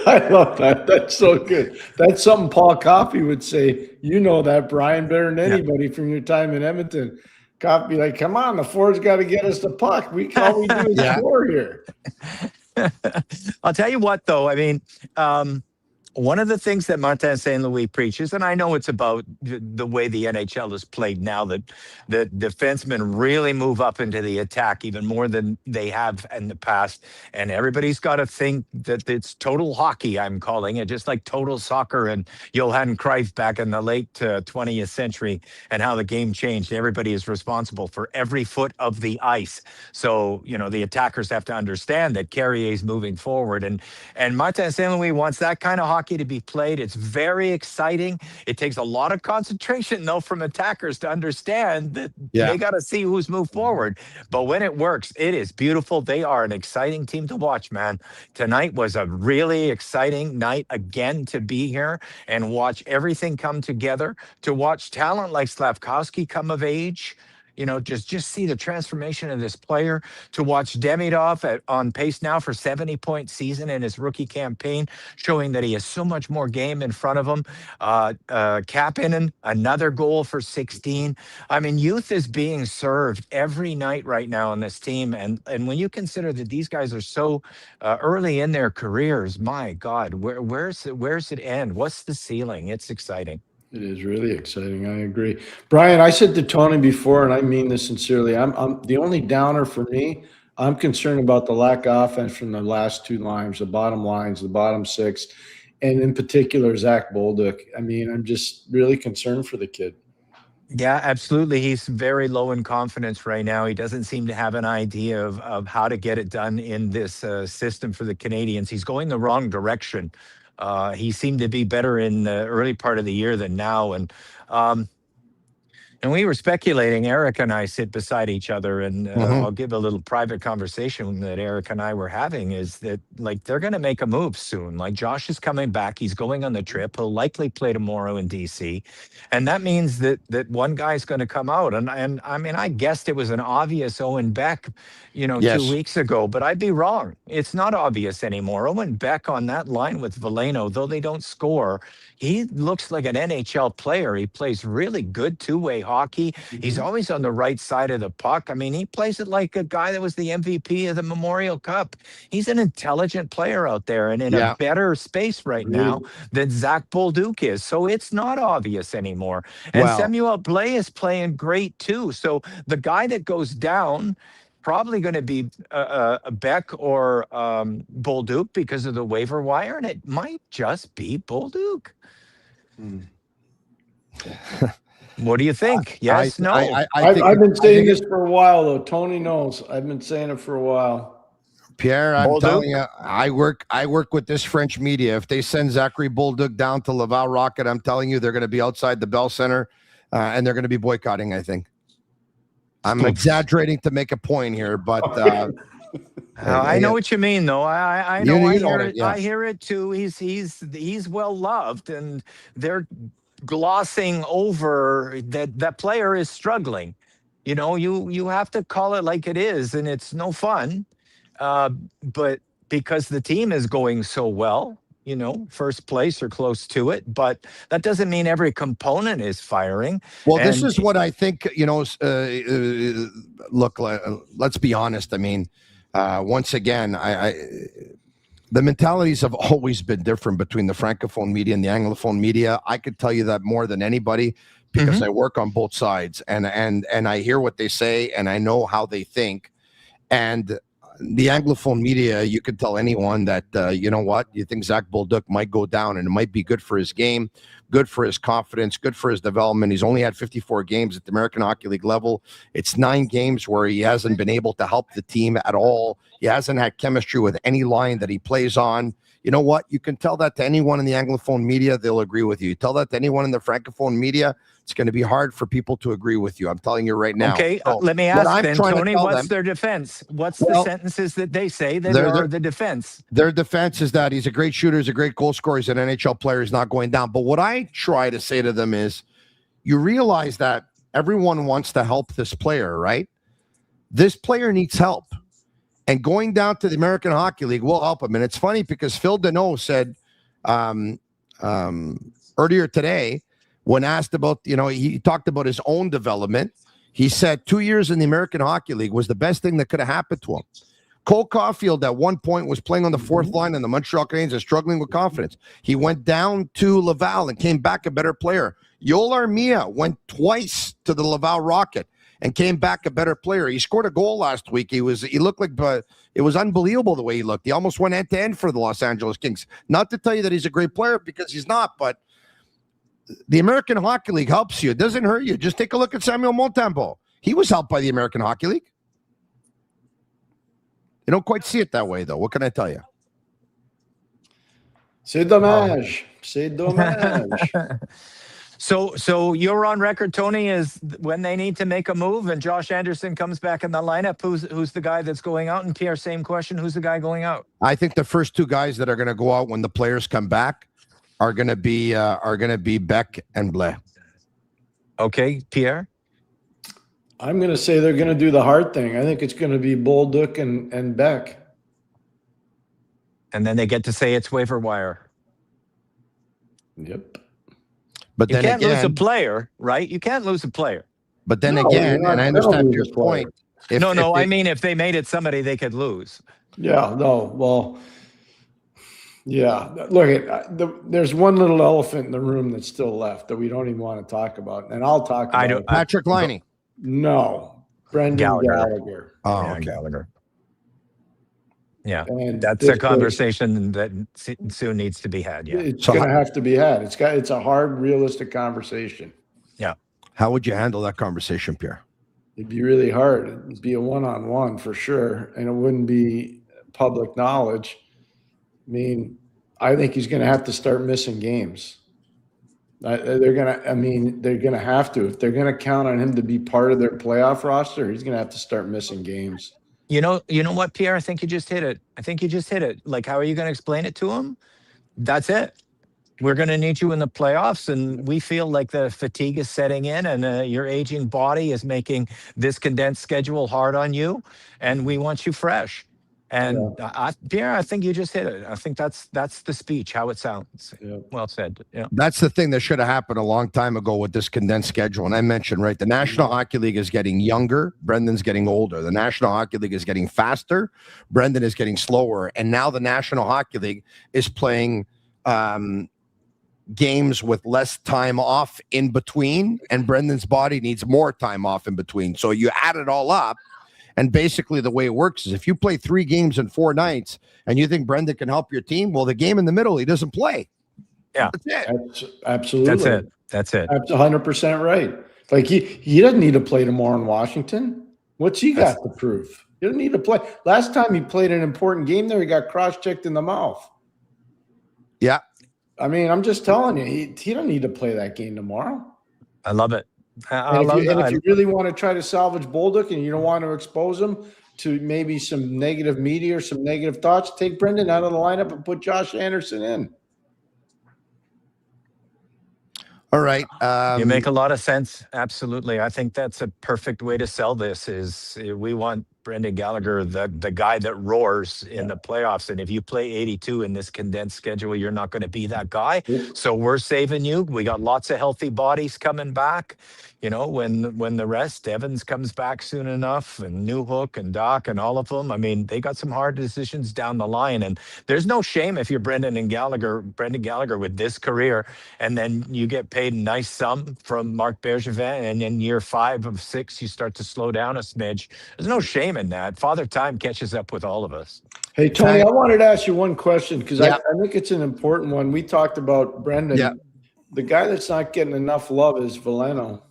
I love that. That's so good. That's something Paul Coffey would say. You know that, Brian, better than anybody from your time in Edmonton. Coffey, like, come on, the forward's got to get us the puck. All we do is score here. I'll tell you what, though. I mean, one of the things that Martin St. Louis preaches, and I know it's about the way the NHL is played now, that the defensemen really move up into the attack even more than they have in the past. And everybody's got to think that it's total hockey, I'm calling it, just like total soccer and Johan Cruyff back in the late 20th century and how the game changed. Everybody is responsible for every foot of the ice. So, the attackers have to understand that Carrier is moving forward. And Martin St. Louis wants that kind of hockey hockey to be played. It's very exciting. It takes a lot of concentration, though, from attackers to understand that they got to see who's moved forward. But when it works, it is beautiful. They are an exciting team to watch, man. Tonight was a really exciting night again to be here and watch everything come together, to watch talent like Slafkovsky come of age. You know, just see the transformation of this player, to watch Demidov on pace now for 70-point season in his rookie campaign, showing that he has so much more game in front of him. Kapanen, another goal for 16. I mean, youth is being served every night right now on this team. And when you consider that these guys are so early in their careers, my God, where's it end? What's the ceiling? It's exciting. It is really exciting. I agree. Brian, I said to Tony before, and I mean this sincerely, I'm the only downer for me. I'm concerned about the lack of offense from the last two lines, the bottom six, and in particular, Zach Bolduc. I mean, I'm just really concerned for the kid. Yeah, absolutely. He's very low in confidence right now. He doesn't seem to have an idea of how to get it done in this system for the Canadiens. He's going the wrong direction. He seemed to be better in the early part of the year than now. And we were speculating, Eric and I sit beside each other, and I'll give a little private conversation that Eric and I were having, is that, like, they're going to make a move soon. Like, Josh is coming back. He's going on the trip. He'll likely play tomorrow in DC. And that means that one guy's going to come out. And I mean, I guessed it was an obvious Owen Beck, 2 weeks ago, but I'd be wrong. It's not obvious anymore. Owen Beck on that line with Veleno, though they don't score, he looks like an NHL player. He plays really good two-way hockey. He's always on the right side of the puck. I mean, he plays it like a guy that was the MVP of the Memorial Cup. He's an intelligent player out there and in a better space right now than Zach Bolduc is. So it's not obvious anymore. And Samuel Blais is playing great too. So the guy that goes down, probably going to be Beck or Bolduc because of the waiver wire, and it might just be Bolduc. What do you think? Yes, no? I've been saying this for a while, though. Tony knows. I've been saying it for a while. Pierre, I'm telling you, I work with this French media. If they send Zachary Bolduc down to Laval Rocket, I'm telling you, they're going to be outside the Bell Center, and they're going to be boycotting, I think. I'm exaggerating to make a point here, but I know what you mean, though. I know. I hear it too. He's well loved, and they're glossing over that player is struggling. You have to call it like it is, and it's no fun. But because the team is going so well, first place or close to it, but that doesn't mean every component is firing. Well, this is what I think, look, let's be honest. I mean, once again, the mentalities have always been different between the Francophone media and the Anglophone media. I could tell you that more than anybody because I work on both sides and I hear what they say and I know how they think. And the Anglophone media, you could tell anyone that, you think Zach Bolduc might go down and it might be good for his game, good for his confidence, good for his development. He's only had 54 games at the American Hockey League level. It's 9 games where he hasn't been able to help the team at all. He hasn't had chemistry with any line that he plays on. You know what? You can tell that to anyone in the Anglophone media, they'll agree with you. You tell that to anyone in the Francophone media, it's going to be hard for people to agree with you. I'm telling you right now. Okay, let me ask then, Tony, what's their defense? What's the sentences that they say that are the defense? Their defense is that he's a great shooter, he's a great goal scorer, he's an NHL player, he's not going down. But what I try to say to them is, you realize that everyone wants to help this player, right? This player needs help. And going down to the American Hockey League will help him. And it's funny because Phil Deneau said earlier today, when asked about, he talked about his own development. He said 2 years in the American Hockey League was the best thing that could have happened to him. Cole Caulfield at one point was playing on the fourth line and the Montreal Canadiens and struggling with confidence. He went down to Laval and came back a better player. Yoel Armia went twice to the Laval Rocket and came back a better player. He scored a goal last week. He looked like, but it was unbelievable the way he looked. He almost went end to end for the Los Angeles Kings. Not to tell you that he's a great player because he's not, but the American Hockey League helps you. It doesn't hurt you. Just take a look at Samuel Montembeault. He was helped by the American Hockey League. You don't quite see it that way, though. What can I tell you? C'est dommage. C'est dommage. So you're on record, Tony, is when they need to make a move and Josh Anderson comes back in the lineup, who's the guy that's going out? And Pierre, same question, who's the guy going out? I think the first two guys that are going to go out when the players come back are going to be Beck and Blais. Okay, Pierre? I'm going to say they're going to do the hard thing. I think it's going to be Bolduc and Beck. And then they get to say it's waiver wire. Yep. But You then can't lose a again, player, right? You can't lose a player. but then No, again, you're and I not gonna understand lose your a player. point. If I they- mean, if they made it somebody they could lose. Yeah, no, well, yeah. Look, there's one little elephant in the room that's still left that we don't even want to talk about, and I'll talk about it. Patrick Liney. No, Brendan Gallagher. Oh, Yeah, okay. Gallagher. Yeah, And that's this a conversation that soon needs to be had. Yeah. It's going to have to be had. It's a hard, realistic conversation. Yeah. How would you handle that conversation, Pierre? It'd be really hard. It'd be a one-on-one for sure, and it wouldn't be public knowledge. I mean, I think he's going to have to start missing games. They're going to have to. If they're going to count on him to be part of their playoff roster, he's going to have to start missing games. You know what, Pierre? I think you just hit it. Like, how are you going to explain it to him? That's it. We're going to need you in the playoffs, and we feel like the fatigue is setting in, and your aging body is making this condensed schedule hard on you, and we want you fresh. And Pierre, I think you just hit it. I think that's the speech, how it sounds. Yeah. Well said. Yeah. That's the thing that should have happened a long time ago with this condensed schedule. And I mentioned, right, the National Hockey League is getting younger. Brendan's getting older. The National Hockey League is getting faster. Brendan is getting slower. And now the National Hockey League is playing games with less time off in between. And Brendan's body needs more time off in between. So you add it all up. And basically the way it works is if you play 3 games in 4 nights and you think Brendan can help your team, well, the game in the middle, he doesn't play. Yeah. That's it. Absolutely. That's it. That's 100% right. Like he doesn't need to play tomorrow in Washington. What's he got to prove? He doesn't need to play. Last time he played an important game there, he got cross-checked in the mouth. Yeah. I mean, I'm just telling you, he doesn't need to play that game tomorrow. I love it. If you really want to try to salvage Bolduc and you don't want to expose him to maybe some negative media or some negative thoughts, take Brendan out of the lineup and put Josh Anderson in. All right. You make a lot of sense. Absolutely. I think that's a perfect way to sell this is we want Brendan Gallagher, the guy that roars in the playoffs. And if you play 82 in this condensed schedule, you're not going to be that guy. So we're saving you. We got lots of healthy bodies coming back. You know, when the rest, Evans comes back soon enough, and Newhook and Doc and all of them. I mean, they got some hard decisions down the line. And there's no shame if you're Brendan Gallagher with this career, and then you get paid a nice sum from Marc Bergevin, and in year 5 of 6, you start to slow down a smidge. There's no shame in that. Father Time catches up with all of us. Hey, Tony, I wanted to ask you one question because I think it's an important one. We talked about Brendan. Yeah. The guy that's not getting enough love is Veleno.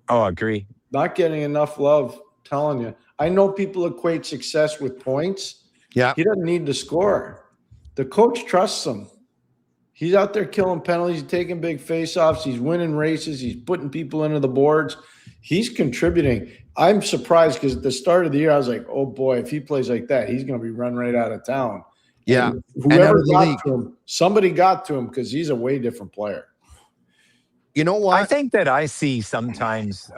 Oh, I agree. Not getting enough love, telling you. I know people equate success with points. Yeah. He doesn't need to score. The coach trusts him. He's out there killing penalties, taking big faceoffs. He's winning races. He's putting people into the boards. He's contributing. I'm surprised because at the start of the year, I was like, oh, boy, if he plays like that, he's going to be run right out of town. Yeah. And whoever got to him, somebody got to him because he's a way different player. You know what? I think that I see sometimes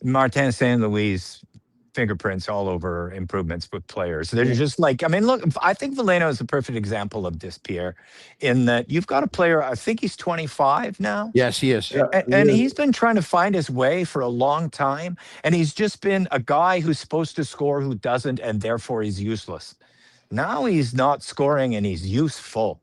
Martin St. Louis fingerprints all over improvements with players. They're just like, I mean, look, I think Veleno is a perfect example of this, Pierre, in that you've got a player, I think he's 25 now. Yes, he is. Yeah, And he's been trying to find his way for a long time. And he's just been a guy who's supposed to score who doesn't, and therefore he's useless. Now he's not scoring and he's useful.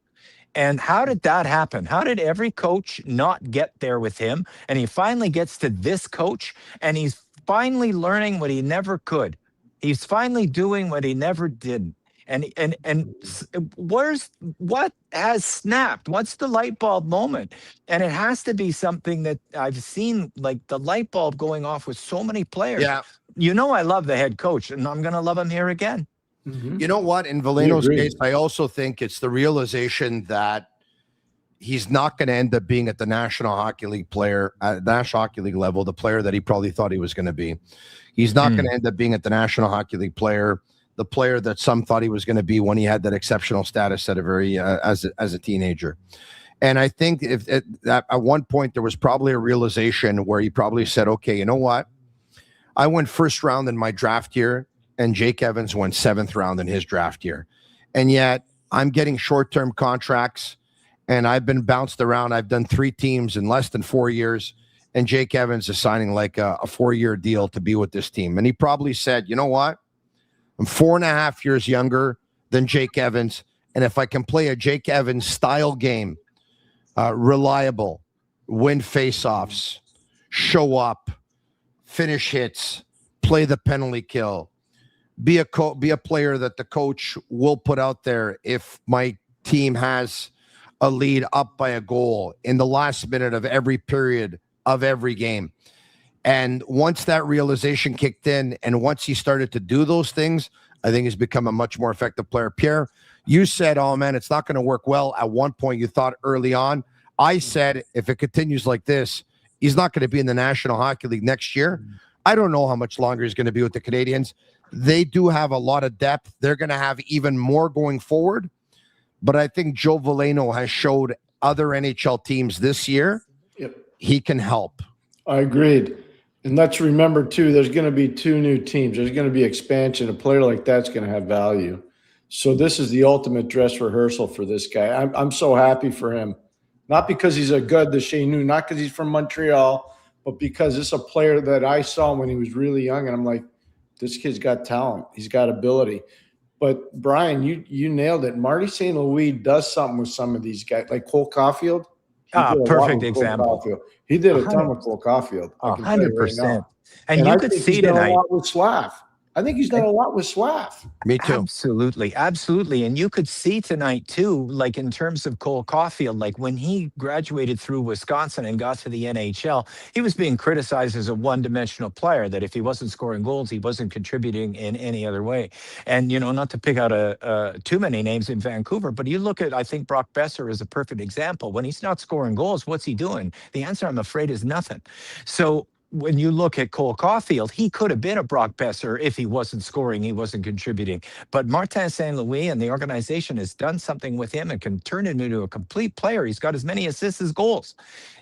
And how did that happen? How did every coach not get there with him? And he finally gets to this coach, and he's finally learning what he never could. He's finally doing what he never did. And what has snapped? What's the light bulb moment? And it has to be something that I've seen, like the light bulb going off with so many players. Yeah. You know, I love the head coach, and I'm going to love him here again. You know what? In Veleno's case, I also think it's the realization that he's not going to end up being at the National Hockey League player, at the National Hockey League level, the player that he probably thought he was going to be. He's not going to end up being at the National Hockey League player, the player that some thought he was going to be when he had that exceptional status at a very as a teenager. And I think at one point there was probably a realization where he probably said, okay, you know what? I went first round in my draft year, and Jake Evans went 7th round in his draft year. And yet I'm getting short-term contracts, and I've been bounced around. I've done 3 teams in less than 4 years, and Jake Evans is signing like a 4-year deal to be with this team. And he probably said, you know what? I'm 4.5 years younger than Jake Evans, and if I can play a Jake Evans style game, reliable, win faceoffs, show up, finish hits, play the penalty kill, be a player that the coach will put out there if my team has a lead up by a goal in the last minute of every period of every game. And once that realization kicked in, and once he started to do those things, I think he's become a much more effective player. Pierre, you said, oh man, it's not going to work well. At one point you thought early on. I said, if it continues like this, he's not going to be in the National Hockey League next year. I don't know how much longer he's going to be with the Canadiens. They do have a lot of depth. They're going to have even more going forward. But I think Joe Veleno has showed other NHL teams this year he can help. I agreed. And let's remember, too, there's going to be 2 new teams. There's going to be expansion. A player like that's going to have value. So this is the ultimate dress rehearsal for this guy. I'm so happy for him. Not because he's a good de chez nous, not because he's from Montreal, but because this is a player that I saw when he was really young, and I'm like, this kid's got talent. He's got ability. But, Brian, you nailed it. Marty St. Louis does something with some of these guys, like Cole Caulfield. Perfect example. He did a ton with Cole Caulfield. 100%. And you could see tonight. With Slav. I think he's done a lot with Slav. Me too. Absolutely. And you could see tonight too, like in terms of Cole Caulfield, like when he graduated through Wisconsin and got to the NHL, he was being criticized as a one-dimensional player, that if he wasn't scoring goals, he wasn't contributing in any other way. And, you know, not to pick out too many names in Vancouver, but you look at, I think Brock Besser is a perfect example. When he's not scoring goals, what's he doing? The answer, I'm afraid, is nothing. So when you look at Cole Caulfield, he could have been a Brock Besser if he wasn't scoring, he wasn't contributing. But Martin St. Louis and the organization has done something with him and can turn him into a complete player. He's got as many assists as goals,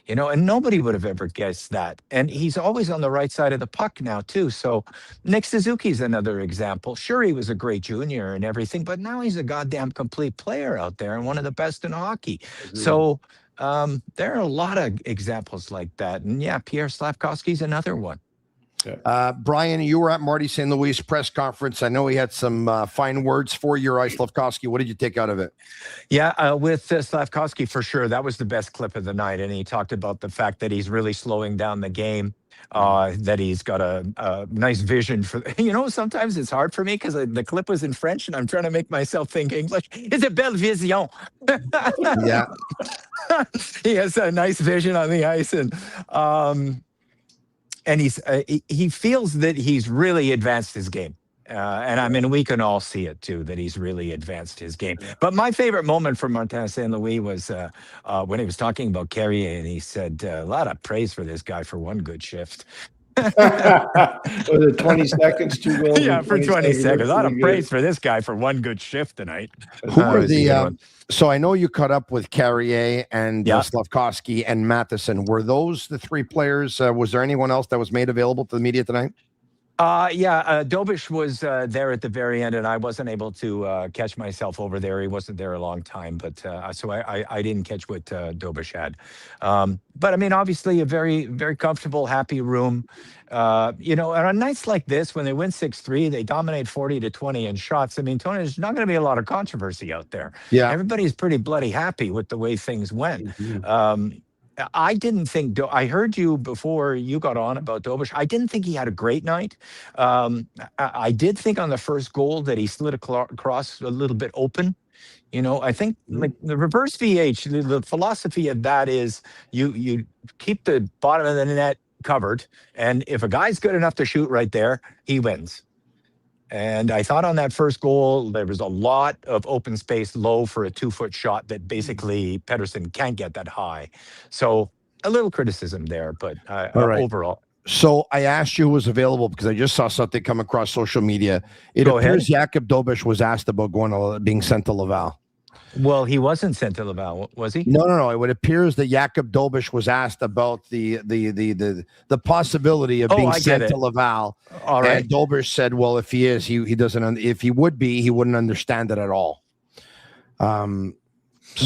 you know, and nobody would have ever guessed that. And he's always on the right side of the puck now, too. So Nick Suzuki's another example. Sure, he was a great junior and everything, but now he's a goddamn complete player out there and one of the best in hockey. Mm-hmm. So there are a lot of examples like that. And yeah, Pierre Slafkovsky's another one. Brian, you were at Marty St. Louis' press conference. I know he had some fine words for Juraj Slafkovsky. What did you take out of it? Yeah, with Slafkovsky, for sure, that was the best clip of the night. And he talked about the fact that he's really slowing down the game. That he's got a nice vision for, you know, sometimes it's hard for me because the clip was in French and I'm trying to make myself think English. It's a belle vision. Yeah. He has a nice vision on the ice, and he feels that he's really advanced his game. And I mean, we can all see it too, that he's really advanced his game. But my favorite moment from Martin St. Louis was when he was talking about Carrier, and he said, a lot of praise for this guy for one good shift. Was it 20 seconds? 2 goals? Yeah, for 20 seconds. A lot of praise for this guy for one good shift tonight. Who were so I know you caught up with Carrier and Slafkovsky and Matheson. Were those the 3 players? Was there anyone else that was made available to the media tonight? Dobish was there at the very end, and I wasn't able to catch myself over there. He wasn't there a long time, but so I didn't catch what Dobish had. But I mean, obviously, a very, very comfortable, happy room. You know, on a nights like this, when they win 6-3, they dominate 40-20 in shots. I mean, Tony, there's not going to be a lot of controversy out there. Yeah, everybody's pretty bloody happy with the way things went. Mm-hmm. I didn't think, I heard you before you got on about Dobish. I didn't think he had a great night. I did think on the first goal that he slid across a little bit open. You know, I think like the reverse VH, the philosophy of that is you keep the bottom of the net covered. And if a guy's good enough to shoot right there, he wins. And I thought on that first goal, there was a lot of open space low for a 2-foot shot that basically Pettersson can't get that high. So a little criticism there, but All right. overall. So I asked you who was available because I just saw something come across social media. It Go appears Jakub Dobeš was asked about being sent to Laval. Well, he wasn't sent to Laval, was he? No. It appears that Jakub Dobeš was asked about the possibility of being sent to Laval. All right. And Dobeš said, "Well, if he is, he doesn't. If he would be, he wouldn't understand it at all."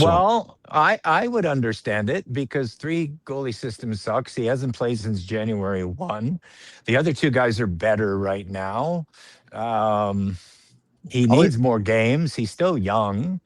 Well, I would understand it because 3 goalie system sucks. He hasn't played since January 1. The other 2 guys are better right now. He needs more games. He's still young.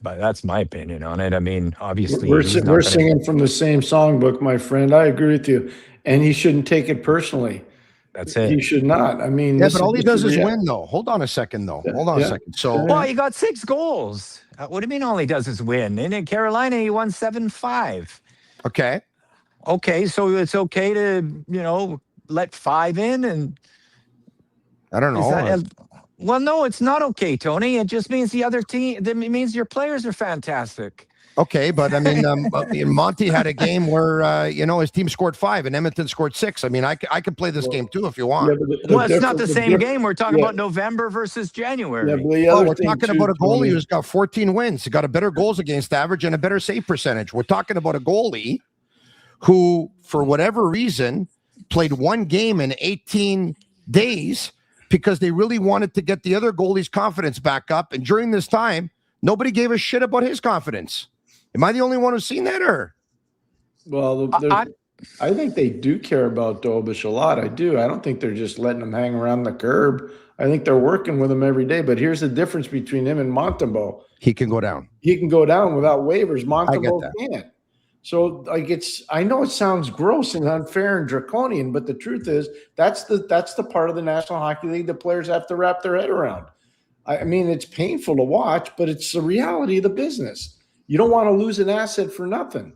But that's my opinion on it. I mean, obviously, we're singing from the same songbook, my friend. I agree with you. And he shouldn't take it personally. That's it. He should not. I mean, yeah, but all he does is win, though. Hold on a second, though. Hold on a second. So, well, he got 6 goals. What do you mean all he does is win? And in Carolina, he won 7-5. Okay. Okay, so it's okay to, let 5 in and I don't know. Well, no, it's not okay, Tony. It just means the other team. It means your players are fantastic. Okay, but I mean, Monty had a game where his team scored 5 and Edmonton scored 6. I mean, I could play this game too if you want. Well, it's not the same game. We're talking about November versus January. Yeah, we're talking about a goalie who's got 14 wins. He got a better goals against average and a better save percentage. We're talking about a goalie who, for whatever reason, played 1 game in 18 days because they really wanted to get the other goalie's confidence back up. And during this time, nobody gave a shit about his confidence. Am I the only one who's seen that, or? Well, I think they do care about Dobeš a lot. I do. I don't think they're just letting him hang around the curb. I think they're working with him every day. But here's the difference between him and Montembeault. He can go down. He can go down without waivers. Montembeault can't. So, I know it sounds gross and unfair and draconian, but the truth is that's the part of the National Hockey League that players have to wrap their head around. I mean, it's painful to watch, but it's the reality of the business. You don't want to lose an asset for nothing.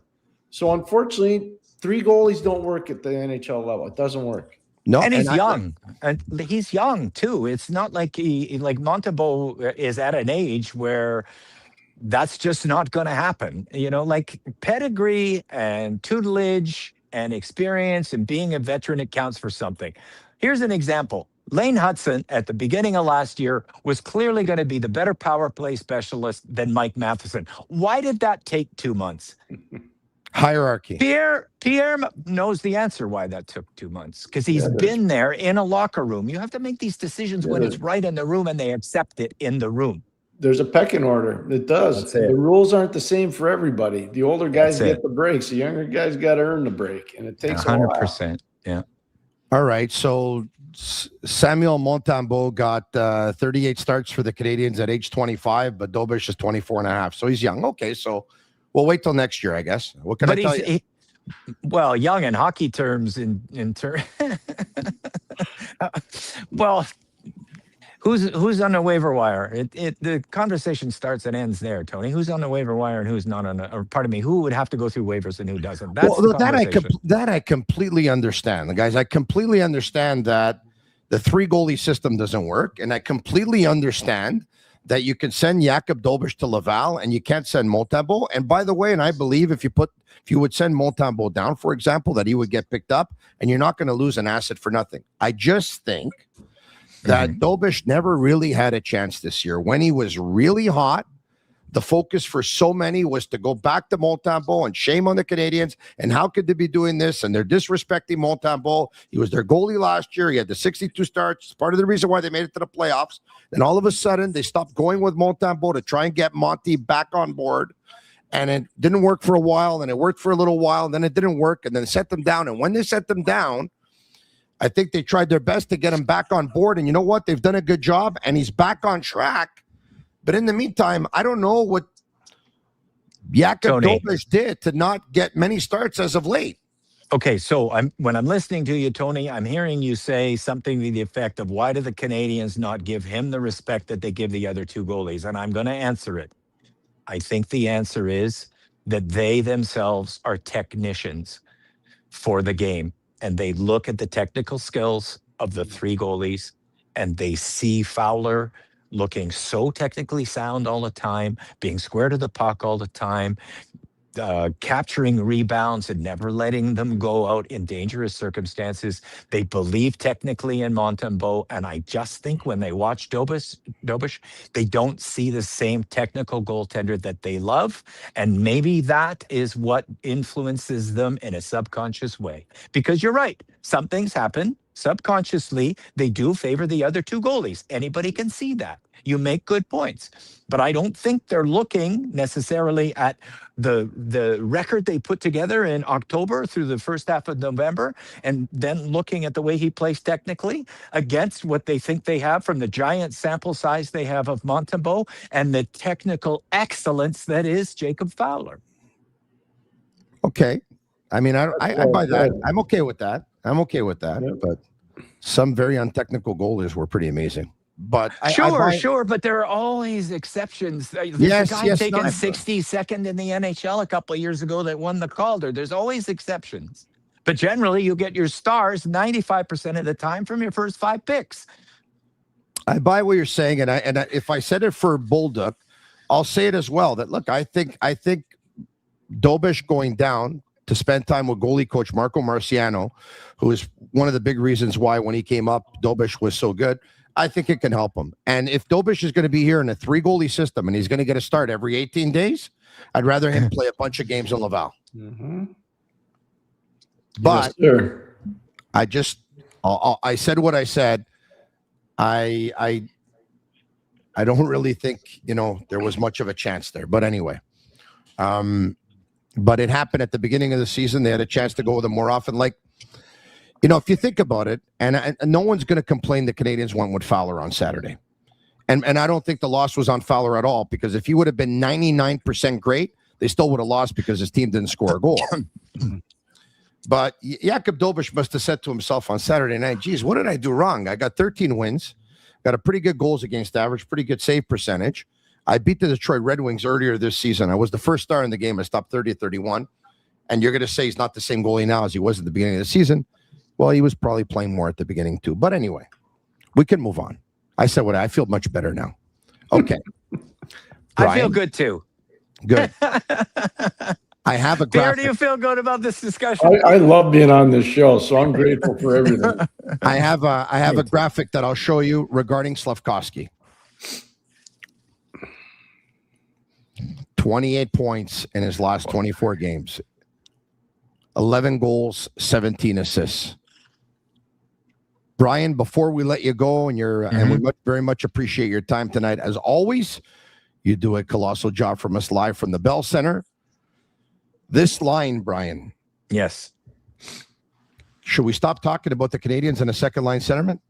So, unfortunately, 3 goalies don't work at the NHL level. It doesn't work. No, and he's young. And he's young too. It's not like Montembeault is at an age where that's just not going to happen. Like pedigree and tutelage and experience and being a veteran, it counts for something. Here's an example. Lane Hudson at the beginning of last year was clearly going to be the better power play specialist than Mike Matheson. Why did that take 2 months? Hierarchy. Pierre knows the answer why that took 2 months, because he's been there in a locker room. You have to make these decisions when it's right in the room and they accept it in the room. There's a pecking order. It does. The rules aren't the same for everybody. The older guys get the breaks. The younger guys got to earn the break, and it takes 100%. Yeah. All right. So Samuel Montembeault got 38 starts for the Canadiens at age 25, but Dobeš is 24 and a half. So he's young. Okay. So we'll wait till next year, I guess. What can I tell you? Well, young in hockey terms, in turn. Well, who's on the waiver wire? The conversation starts and ends there, Tony. Who's on the waiver wire and who's not on the? Or pardon me, who would have to go through waivers and who doesn't? That's that I completely understand, guys. I completely understand that the 3 goalie system doesn't work, and I completely understand that you can send Jakub Dobeš to Laval and you can't send Montembeault. And by the way, and I believe if you would send Montembeault down, for example, that he would get picked up, and you're not going to lose an asset for nothing. I just think that Dobeš never really had a chance this year. When he was really hot, the focus for so many was to go back to Montembeault, and shame on the Canadiens. And how could they be doing this? And they're disrespecting Montembeault. He was their goalie last year. He had the 62 starts. It's part of the reason why they made it to the playoffs. Then all of a sudden, they stopped going with Montembeault to try and get Monty back on board. And it didn't work for a while, and it worked for a little while, and then it didn't work, and then set them down. And when they set them down, I think they tried their best to get him back on board. And you know what? They've done a good job, and he's back on track. But in the meantime, I don't know what Jakub Dobeš did to not get many starts as of late. Okay, so when I'm listening to you, Tony, I'm hearing you say something to the effect of, why do the Canadiens not give him the respect that they give the other 2 goalies? And I'm going to answer it. I think the answer is that they themselves are technicians for the game, and they look at the technical skills of the 3 goalies, and they see Fowler looking so technically sound all the time, being square to the puck all the time, capturing rebounds and never letting them go out in dangerous circumstances. They believe technically in Montembeault, and I just think when they watch Dobish, they don't see the same technical goaltender that they love, and maybe that is what influences them in a subconscious way. Because you're right, some things happen subconsciously. They do favor the other two goalies. Anybody can see that. You make good points, but I don't think they're looking necessarily at the record they put together in October through the first half of November, and then looking at the way he plays technically against what they think they have from the giant sample size they have of Montembeault and the technical excellence that is Jacob Fowler. Okay. I mean, I buy that. I'm okay with that. But some very untechnical goalies were pretty amazing. But Sure, but there are always exceptions. There's a guy taken 62nd in the NHL a couple of years ago that won the Calder. There's always exceptions. But generally, you get your stars 95% of the time from your first 5 picks. I buy what you're saying, and if I said it for Bolduc, I'll say it as well. That look, I think Dobish going down to spend time with goalie coach Marco Marciano, who is one of the big reasons why when he came up, Dobish was so good. I think it can help him. And if Dobish is going to be here in a 3-goalie system and he's going to get a start every 18 days, I'd rather him play a bunch of games in Laval. Mm-hmm. But yes, I said what I said. I don't really think, there was much of a chance there. But anyway, but it happened at the beginning of the season. They had a chance to go with him more often. Like, if you think about it, and no one's going to complain the Canadiens went with Fowler on Saturday. And I don't think the loss was on Fowler at all, because if he would have been 99% great, they still would have lost because his team didn't score a goal. But Jakub Dobish must have said to himself on Saturday night, geez, what did I do wrong? I got 13 wins, got a pretty good goals against average, pretty good save percentage. I beat the Detroit Red Wings earlier this season. I was the first star in the game. I stopped 30-31. And you're going to say he's not the same goalie now as he was at the beginning of the season. Well, he was probably playing more at the beginning too. But anyway, we can move on. I said what I feel much better now. Okay. I feel good too. Good. I have a graphic. Pierre, do you feel good about this discussion? I love being on this show, so I'm grateful for everything. I have a graphic that I'll show you regarding Slafkovsky. 28 points in his last 24 games. 11 goals, 17 assists. Brian, before we let you go, and we very much appreciate your time tonight. As always, you do a colossal job from us live from the Bell Center. This line, Brian. Yes. Should we stop talking about the Canadiens and a second line centerman?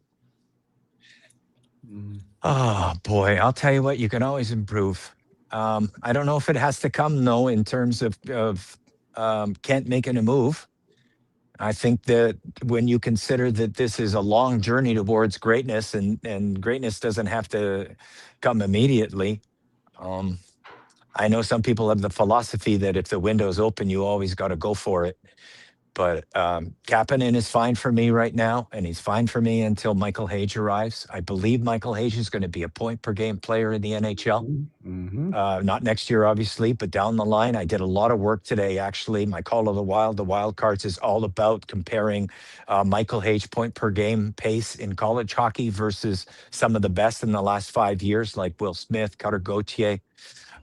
Oh, boy. I'll tell you what, you can always improve. I don't know if it has to come, though, in terms of Kent making a move. I think that when you consider that this is a long journey towards greatness, and greatness doesn't have to come immediately. I know some people have the philosophy that if the window's open, you always got to go for it. But Kapanen is fine for me right now, and he's fine for me until Michael Hage arrives. I believe Michael Hage is going to be a point-per-game player in the NHL. Mm-hmm. Not next year, obviously, but down the line. I did a lot of work today, actually. My Call of the Wild Cards, is all about comparing Michael Hage point-per-game pace in college hockey versus some of the best in the last 5 years, like Will Smith, Cutter Gauthier,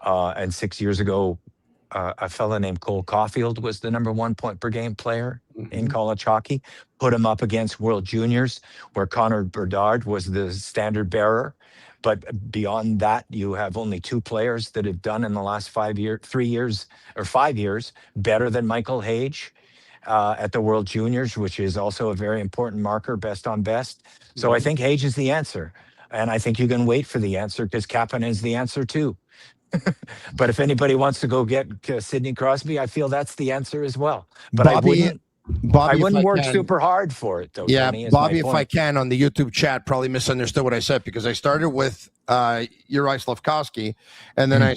and 6 years ago, a fella named Cole Caulfield was the #1 point-per-game player in college hockey. Put him up against World Juniors, where Connor Bedard was the standard bearer. But beyond that, you have only 2 players that have done in the last 5 years better than Michael Hage at the World Juniors, which is also a very important marker, best on best. So I think Hage is the answer. And I think you can wait for the answer, because Kapanen is the answer too. But if anybody wants to go get Sidney Crosby, I feel that's the answer as well. But Bobby, I wouldn't work super hard for it, though. Yeah, Tony, Bobby, if I can, on the YouTube chat, probably misunderstood what I said, because I started with Juraj Slafkovsky, and then I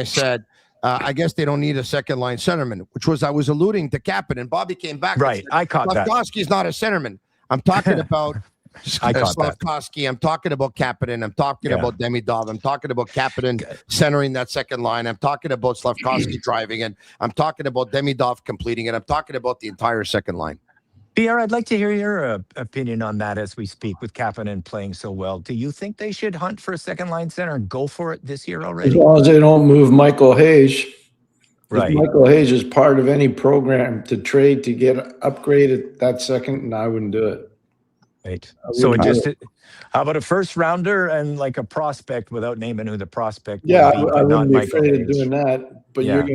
said, I guess they don't need a second line centerman, which was I was alluding to Kapanen, and Bobby came back. Right, I caught that. Slafkovsky's not a centerman. I'm talking about I caught that. Slafkovsky. I'm talking about Kapanen. I'm talking Yeah. about Demidov. I'm talking about Kapanen centering that second line. I'm talking about Slafkovsky driving it. I'm talking about Demidov completing it. I'm talking about the entire second line. Pierre, I'd like to hear your opinion on that as we speak with Kapanen playing so well. Do you think they should hunt for a second line center and go for it this year As already? long as they don't move Michael Hayes. Right. If Michael Hayes is part of any program to trade to get upgraded that second, and I wouldn't do it. Right. I So wouldn't do it. how about a first rounder and like a prospect without naming who the prospect Yeah, would be, I but not wouldn't be Michael afraid of Hayes? doing that. But Yeah.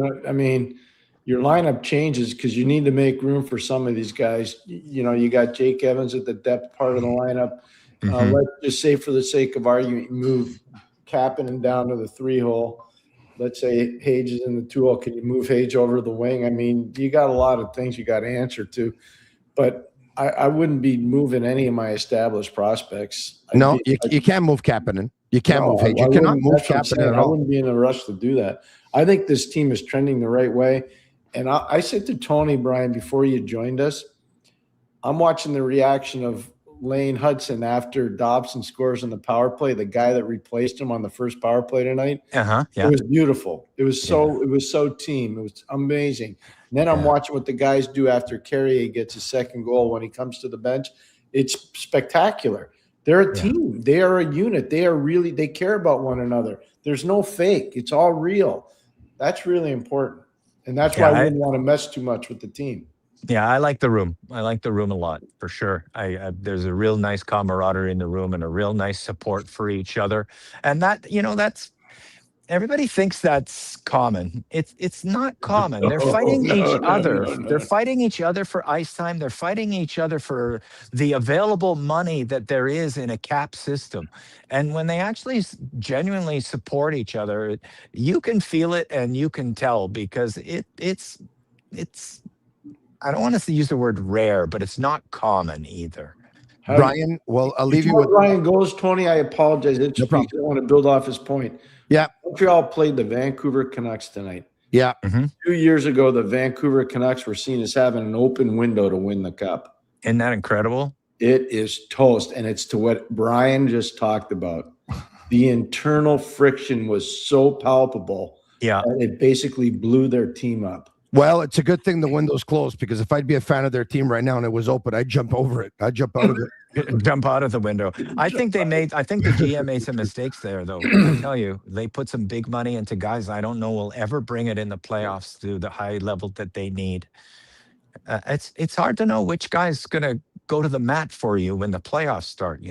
your lineup changes because you need to make room for some of these guys. You got Jake Evans at the depth part of the lineup. Mhm. Let's just say, for the sake of argument, move Kapanen down to the 3-hole. Let's say Hayes is in the 2-hole. Can you move Hayes over to the wing? I mean, you got a lot of things you got to answer to. But I wouldn't be moving any of my established prospects. No, you can't move Kapanen. You can't move Hayes. You cannot move Kapanen at I all. wouldn't be in a rush to do that. I think this team is trending the right way. And I said to Tony, Brian, before you joined us, I'm watching the reaction of Lane Hudson after Dobson scores on the power play, the guy that replaced him on the first power play tonight. Yeah. It was beautiful. It was so team. It was amazing. And then I'm watching what the guys do after Carrier gets his second goal when he comes to the bench. It's spectacular. They're a team. They are a unit. They care about one another. There's no fake. It's all real. That's really important. And that's why I wouldn't want to mess too much with the team. Yeah, I like the room. I like the room a lot, for sure. There's a real nice camaraderie in the room and a real nice support for each other. And that's everybody thinks that's common. It's not common. They're fighting each other. They're fighting each other for ice time. They're fighting each other for the available money that there is in a cap system. And when they actually genuinely support each other, you can feel it and you can tell, because it's I don't want to use the word rare, but it's not common either. Brian, well, I'll leave you with Brian goes, Tony. I apologize. I want to build off his point. Yeah. Montreal played the Vancouver Canucks tonight. Yeah. 2 years ago, the Vancouver Canucks were seen as having an open window to win the cup. Isn't that incredible? It is toast. And it's to what Brian just talked about. The internal friction was so palpable. Yeah. And it basically blew their team up. Well, it's a good thing the window's closed, because if I'd be a fan of their team right now and it was open, I'd jump over it. I'd jump out of it. Jump out of the window. I think the GM made some mistakes there, though. I tell you, they put some big money into guys I don't know will ever bring it in the playoffs to the high level that they need. It's hard to know which guy's going to go to the mat for you when the playoffs start,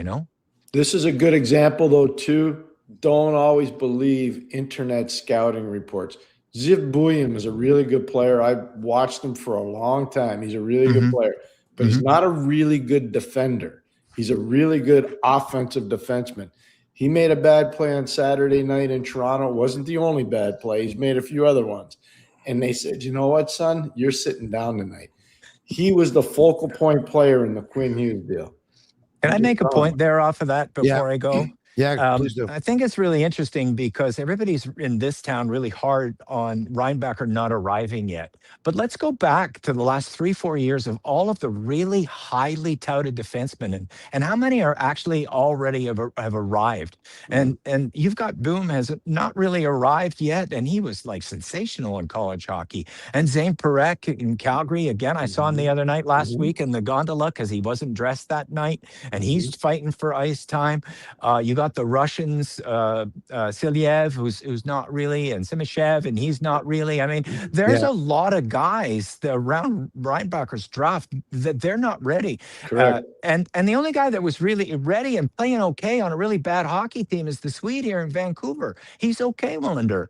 This is a good example, though, too. Don't always believe internet scouting reports. Ziv Bouillon is a really good player. I've watched him for a long time. He's a really good player, but he's not a really good defender. He's a really good offensive defenseman. He made a bad play on Saturday night in Toronto. It wasn't the only bad play. He's made a few other ones. And they said, you know what, son? You're sitting down tonight. He was the focal point player in the Quinn Hughes deal. Can I make a point there off of that before I go? Yeah, please do. I think it's really interesting because everybody's in this town really hard on Reinbacher not arriving yet. But let's go back to the last 3-4 years of all of the really highly touted defensemen and how many are actually already have arrived. And you've got Boom has not really arrived yet, and he was like sensational in college hockey. And Zane Parekh in Calgary, again, I saw him the other night last week in the gondola because he wasn't dressed that night, and he's fighting for ice time. You got the Russians, Silyev, who's not really, and Simishev, and he's not really. I mean, there's a lot of guys around Reinbacher's draft that they're not ready. Correct. And the only guy that was really ready and playing okay on a really bad hockey team is the Swede here in Vancouver. He's okay, Willander.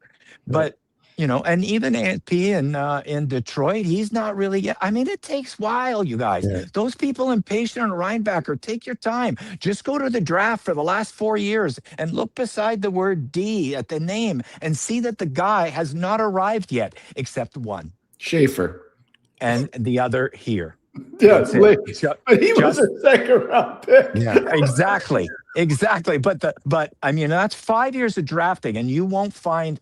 But and even ANP in Detroit, he's not really yet. I mean, it takes a while, you guys. Yeah. Those people impatient on Reinbacher, take your time. Just go to the draft for the last 4 years and look beside the word D at the name and see that the guy has not arrived yet, except one. Schaefer. And the other here. Yeah, but he was a second-round pick. Yeah, exactly. But I mean, that's 5 years of drafting, and you won't find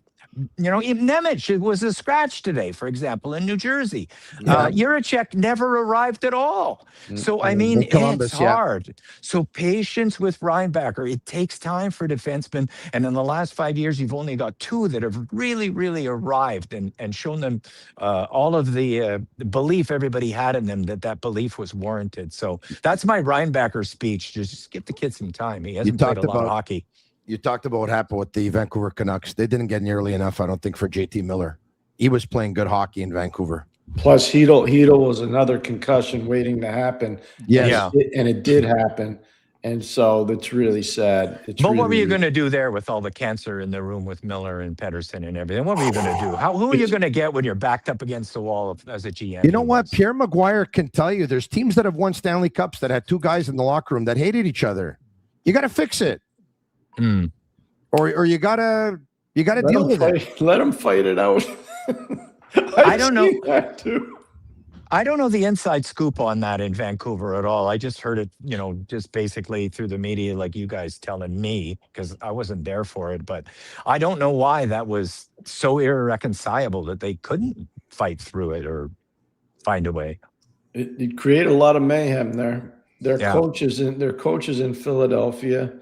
Even Nemec, it was a scratch today, for example, in New Jersey. Juraj never arrived at all. So, I mean, Columbus, it's hard. So patience with Reinbacher. It takes time for defensemen. And in the last 5 years, you've only got 2 that have really, really arrived and shown them all of the belief everybody had in them, that belief was warranted. So that's my Reinbacher speech. Just give the kid some time. He hasn't played a lot of hockey. You talked about what happened with the Vancouver Canucks. They didn't get nearly enough, I don't think, for JT Miller. He was playing good hockey in Vancouver. Plus, Hedl was another concussion waiting to happen. Yes. And it did happen. And so that's really sad. What were you going to do there with all the cancer in the room with Miller and Pettersson and everything? What were you going to do? Who are you going to get when you're backed up against the wall as a GM? You know what? Pierre Maguire can tell you there's teams that have won Stanley Cups that had 2 guys in the locker room that hated each other. You got to fix it. Or you gotta deal with it. Let them fight it out. I don't know. That too. I don't know the inside scoop on that in Vancouver at all. I just heard it, just basically through the media, like you guys telling me, because I wasn't there for it. But I don't know why that was so irreconcilable that they couldn't fight through it or find a way. It created a lot of mayhem there. Their coaches in Philadelphia.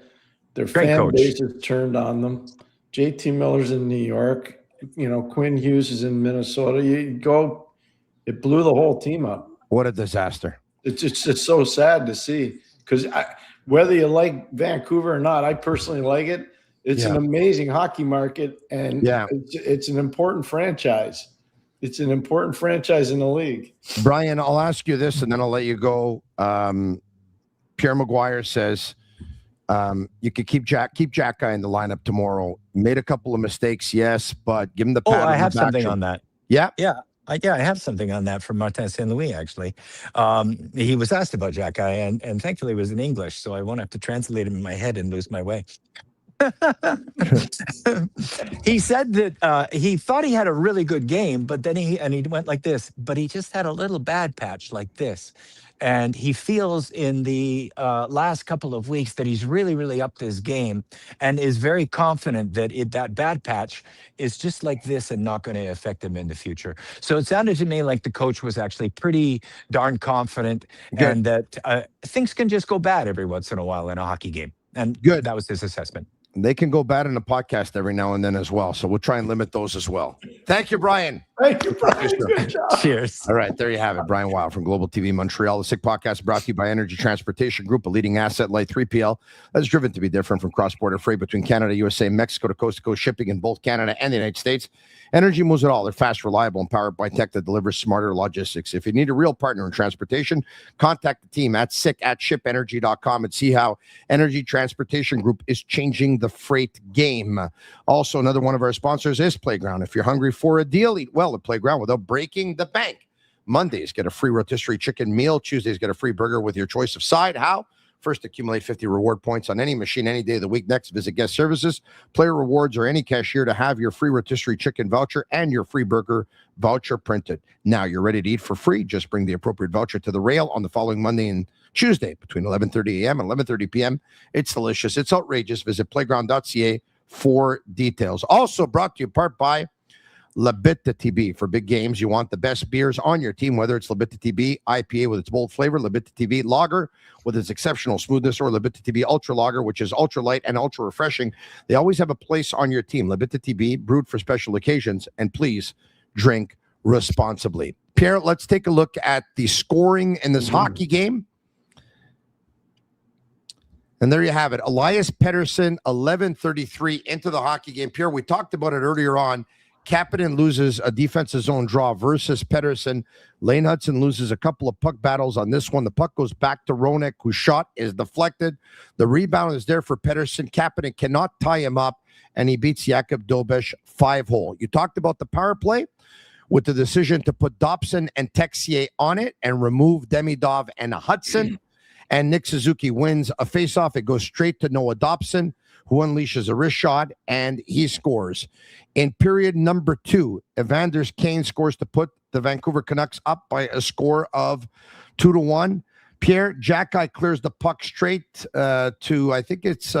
Their fan base has turned on them. JT Miller's in New York. Quinn Hughes is in Minnesota. It blew the whole team up. What a disaster. It's so sad to see because whether you like Vancouver or not, I personally like it. It's an amazing hockey market, and it's an important franchise. It's an important franchise in the league. Brian, I'll ask you this, and then I'll let you go. Pierre Maguire says, you could keep Xhekaj in the lineup tomorrow. Made a couple of mistakes, yes, but give him the pat. I have something on that. Yeah. I have something on that from Martin St. Louis, actually. He was asked about Xhekaj, and thankfully it was in English, so I won't have to translate him in my head and lose my way. He said that he thought he had a really good game, but then he went like this, but he just had a little bad patch like this. And he feels in the last couple of weeks that he's really, really upped his game and is very confident that that bad patch is just like this and not going to affect him in the future. So it sounded to me like the coach was actually pretty darn confident and that things can just go bad every once in a while in a hockey game. And that was his assessment. They can go bad in a podcast every now and then as well. So we'll try and limit those as well. Thank you, Brian. Thank you, Brian. Good job. Cheers. All right, there you have it. Brian Wilde from Global TV Montreal. The Sick Podcast brought to you by Energy Transportation Group, a leading asset-light 3PL that's driven to be different from cross-border freight between Canada, USA, Mexico to coast shipping in both Canada and the United States. Energy moves it all. They're fast, reliable, and powered by tech that delivers smarter logistics. If you need a real partner in transportation, contact the team at sick@shipenergy.com and see how Energy Transportation Group is changing the freight game. Also, another one of our sponsors is Playground. If you're hungry for a deal, eat well at Playground without breaking the bank. Mondays, get a free rotisserie chicken meal. Tuesdays, get a free burger with your choice of side. How? First, accumulate 50 reward points on any machine any day of the week. Next, visit guest services, player rewards, or any cashier to have your free rotisserie chicken voucher and your free burger voucher printed. Now you're ready to eat for free. Just bring the appropriate voucher to the rail on the following Monday and Tuesday between 11:30 a.m. and 11:30 p.m. It's delicious. It's outrageous. Visit playground.ca for details. Also brought to you part by Bittt Tibi. For big games, you want the best beers on your team, whether it's Bittt Tibi IPA with its bold flavor, Bittt Tibi Lager with its exceptional smoothness, or Bittt Tibi Ultra Lager, which is ultra light and ultra refreshing. They always have a place on your team. Bittt Tibi, brewed for special occasions, and please drink responsibly. Pierre, let's take a look at the scoring in this hockey game. And there you have it. Elias Pettersson, 11:33 into the hockey game. Pierre, we talked about it earlier on. Kapanen loses a defensive zone draw versus Pettersson. Lane Hudson loses a couple of puck battles on this one. The puck goes back to Roenick, whose shot is deflected. The rebound is there for Pettersson. Kapanen cannot tie him up, and he beats Jakub Dobeš 5-hole. You talked about the power play with the decision to put Dobson and Texier on it and remove Demidov and Hudson. And Nick Suzuki wins a faceoff. It goes straight to Noah Dobson, who unleashes a wrist shot, and he scores. In period number 2, Evander Kane scores to put the Vancouver Canucks up by a score of 2-1. Pierre Xhekaj clears the puck straight to, I think it's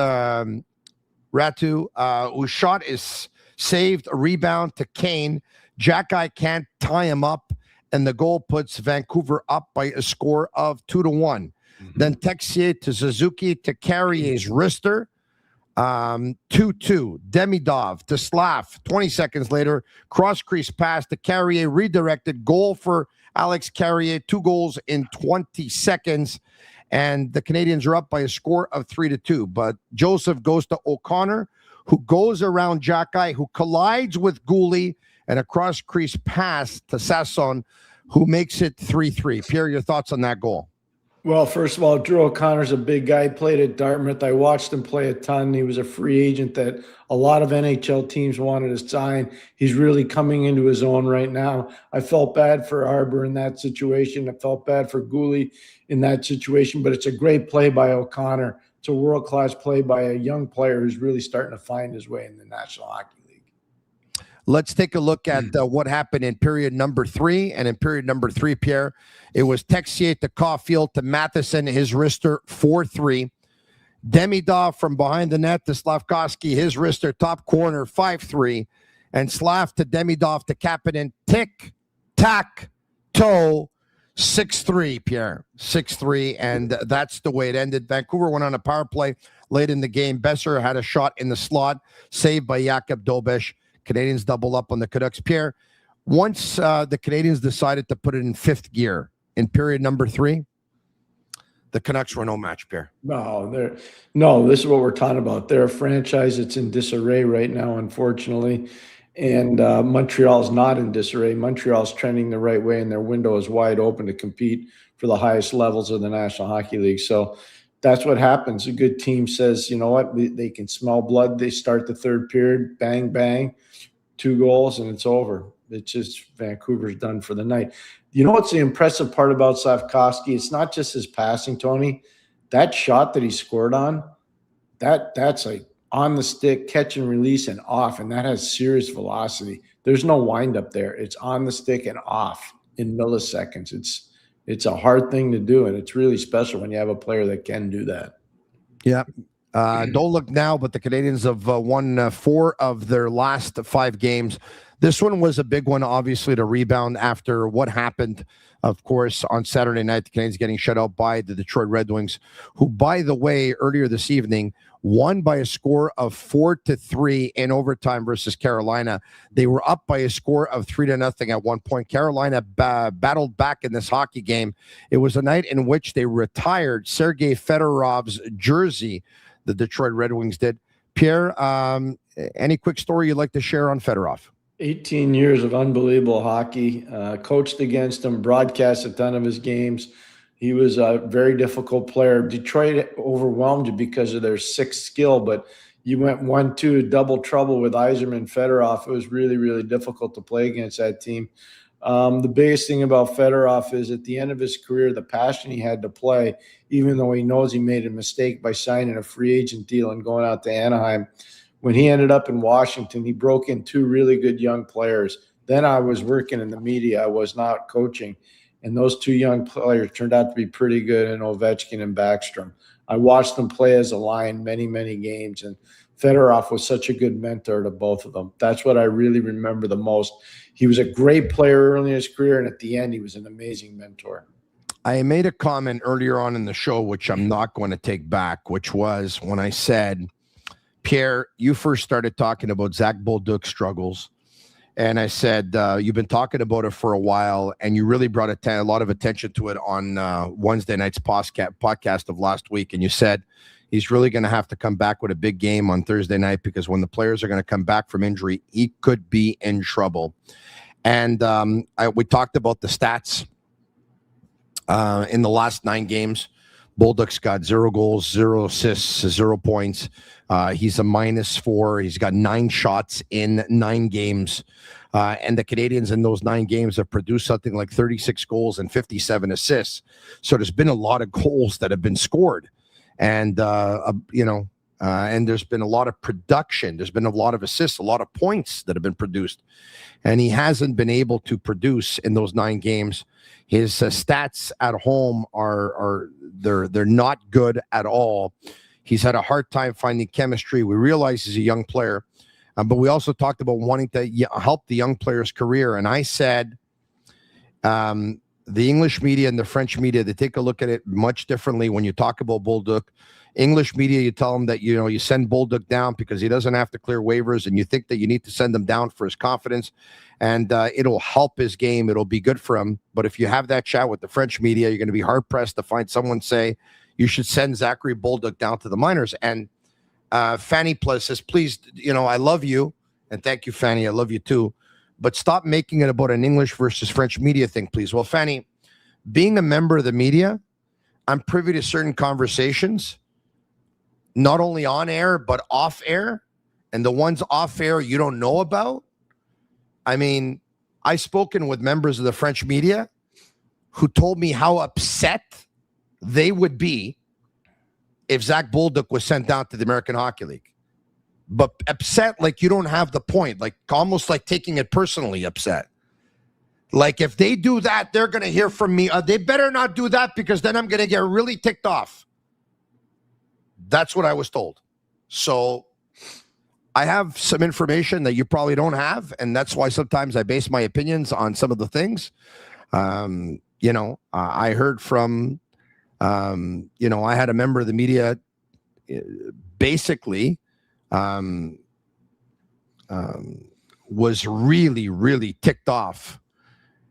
Ratu, whose shot is saved a rebound to Kane. Xhekaj can't tie him up, and the goal puts Vancouver up by a score of 2-1. Then Texier to Suzuki to Carrier's wrister. 2-2. Demidov to Slav. 20 seconds later, cross crease pass to Carrier, redirected goal for Alex Carrier. 2 goals in 20 seconds. And the Canadiens are up by a score of 3-2. But Joseph goes to O'Connor, who goes around Xhekaj, who collides with Goalie, and a cross crease pass to Sasson, who makes it 3-3. Pierre, your thoughts on that goal? Well, first of all, Drew O'Connor's a big guy, played at Dartmouth. I watched him play a ton. He was a free agent that a lot of NHL teams wanted to sign. He's really coming into his own right now. I felt bad for Arber in that situation. I felt bad for Goalie in that situation, but it's a great play by O'Connor. It's a world-class play by a young player who's really starting to find his way in the National Hockey League. Let's take a look at what happened in period number 3. And in period number 3, Pierre, it was Texier to Caulfield to Matheson, his wrister, 4-3. Demidov from behind the net to Slafkovsky, his wrister, top corner, 5-3. And Slav to Demidov to Kapanen, tick, tack, toe, 6-3, Pierre. 6-3, and that's the way it ended. Vancouver went on a power play late in the game. Besser had a shot in the slot, saved by Jakub Dobesh. Canadians double up on the Canucks. Pierre, once the Canadians decided to put it in 5th gear in period number 3, the Canucks were no match, Pierre. No, this is what we're talking about. They're a franchise that's in disarray right now, unfortunately. And Montreal's not in disarray. Montreal's trending the right way, and their window is wide open to compete for the highest levels of the National Hockey League. So that's what happens. A good team says, you know what, they can smell blood. They start the 3rd period, bang, bang, 2 goals, and it's over. It's just Vancouver's done for the night. You know what's the impressive part about Slafkovsky? It's not just his passing, Tony. That shot that he scored on, that's like on the stick, catch and release and off, and that has serious velocity. There's no wind up there. It's on the stick and off in milliseconds. It's a hard thing to do, and it's really special when you have a player that can do that. Yeah. Don't look now, but the Canadians have won 4 of their last 5 games. This one was a big one, obviously, to rebound after what happened, of course, on Saturday night. The Canadians getting shut out by the Detroit Red Wings, who, by the way, earlier this evening, won by a score of 4-3 in overtime versus Carolina. They were up by a score of 3-0 at one point. Carolina battled back in this hockey game. It was a night in which they retired Sergei Fedorov's jersey. The Detroit Red Wings did. Pierre, any quick story you'd like to share on Fedorov? 18 years of unbelievable hockey, coached against him, broadcast a ton of his games. He was a very difficult player. Detroit overwhelmed you because of their 6 skill, but you went 1-2, double trouble with Yzerman, Fedorov. It was really, really difficult to play against that team. The biggest thing about Fedorov is at the end of his career, the passion he had to play, even though he knows he made a mistake by signing a free agent deal and going out to Anaheim. When he ended up in Washington, he broke in 2 really good young players. Then I was working in the media. I was not coaching. And those 2 young players turned out to be pretty good in Ovechkin and Backstrom. I watched them play as a line many, many games. And Fedorov was such a good mentor to both of them. That's what I really remember the most. He was a great player early in his career, and at the end, he was an amazing mentor. I made a comment earlier on in the show, which I'm not going to take back, which was when I said, Pierre, you first started talking about Zach Bolduc's struggles. And I said, you've been talking about it for a while, and you really brought a lot of attention to it on Wednesday night's podcast of last week. And you said he's really going to have to come back with a big game on Thursday night, because when the players are going to come back from injury, he could be in trouble. And we talked about the stats in the last 9 games. Bolduc's got 0 goals, 0 assists, 0 points. He's a -4. He's got 9 shots in 9 games. And the Canadians in those 9 games have produced something like 36 goals and 57 assists. So there's been a lot of goals that have been scored. And, and there's been a lot of production. There's been a lot of assists, a lot of points that have been produced. And he hasn't been able to produce in those 9 games. His stats at home they're not good at all. He's had a hard time finding chemistry. We realize he's a young player. But we also talked about wanting to help the young player's career. And I said, the English media and the French media, they take a look at it much differently when you talk about Bolduc. English media, you tell them that, you send Bolduc down because he doesn't have to clear waivers, and you think that you need to send him down for his confidence, and it'll help his game. It'll be good for him. But if you have that chat with the French media, you're going to be hard-pressed to find someone say you should send Zachary Bolduc down to the minors. And Fanny Plus says, please, I love you, and thank you, Fanny. I love you too. But stop making it about an English versus French media thing, please. Well, Fanny, being a member of the media, I'm privy to certain conversations, not only on air, but off air. And the ones off air you don't know about. I mean, I've spoken with members of the French media who told me how upset they would be if Zach Bolduc was sent down to the American Hockey League. But upset like you don't have the point, like almost like taking it personally upset. Like if they do that, they're going to hear from me. They better not do that because then I'm going to get really ticked off. That's what I was told. So I have some information that you probably don't have, and that's why sometimes I base my opinions on some of the things. I heard from, I had a member of the media basically was really, really ticked off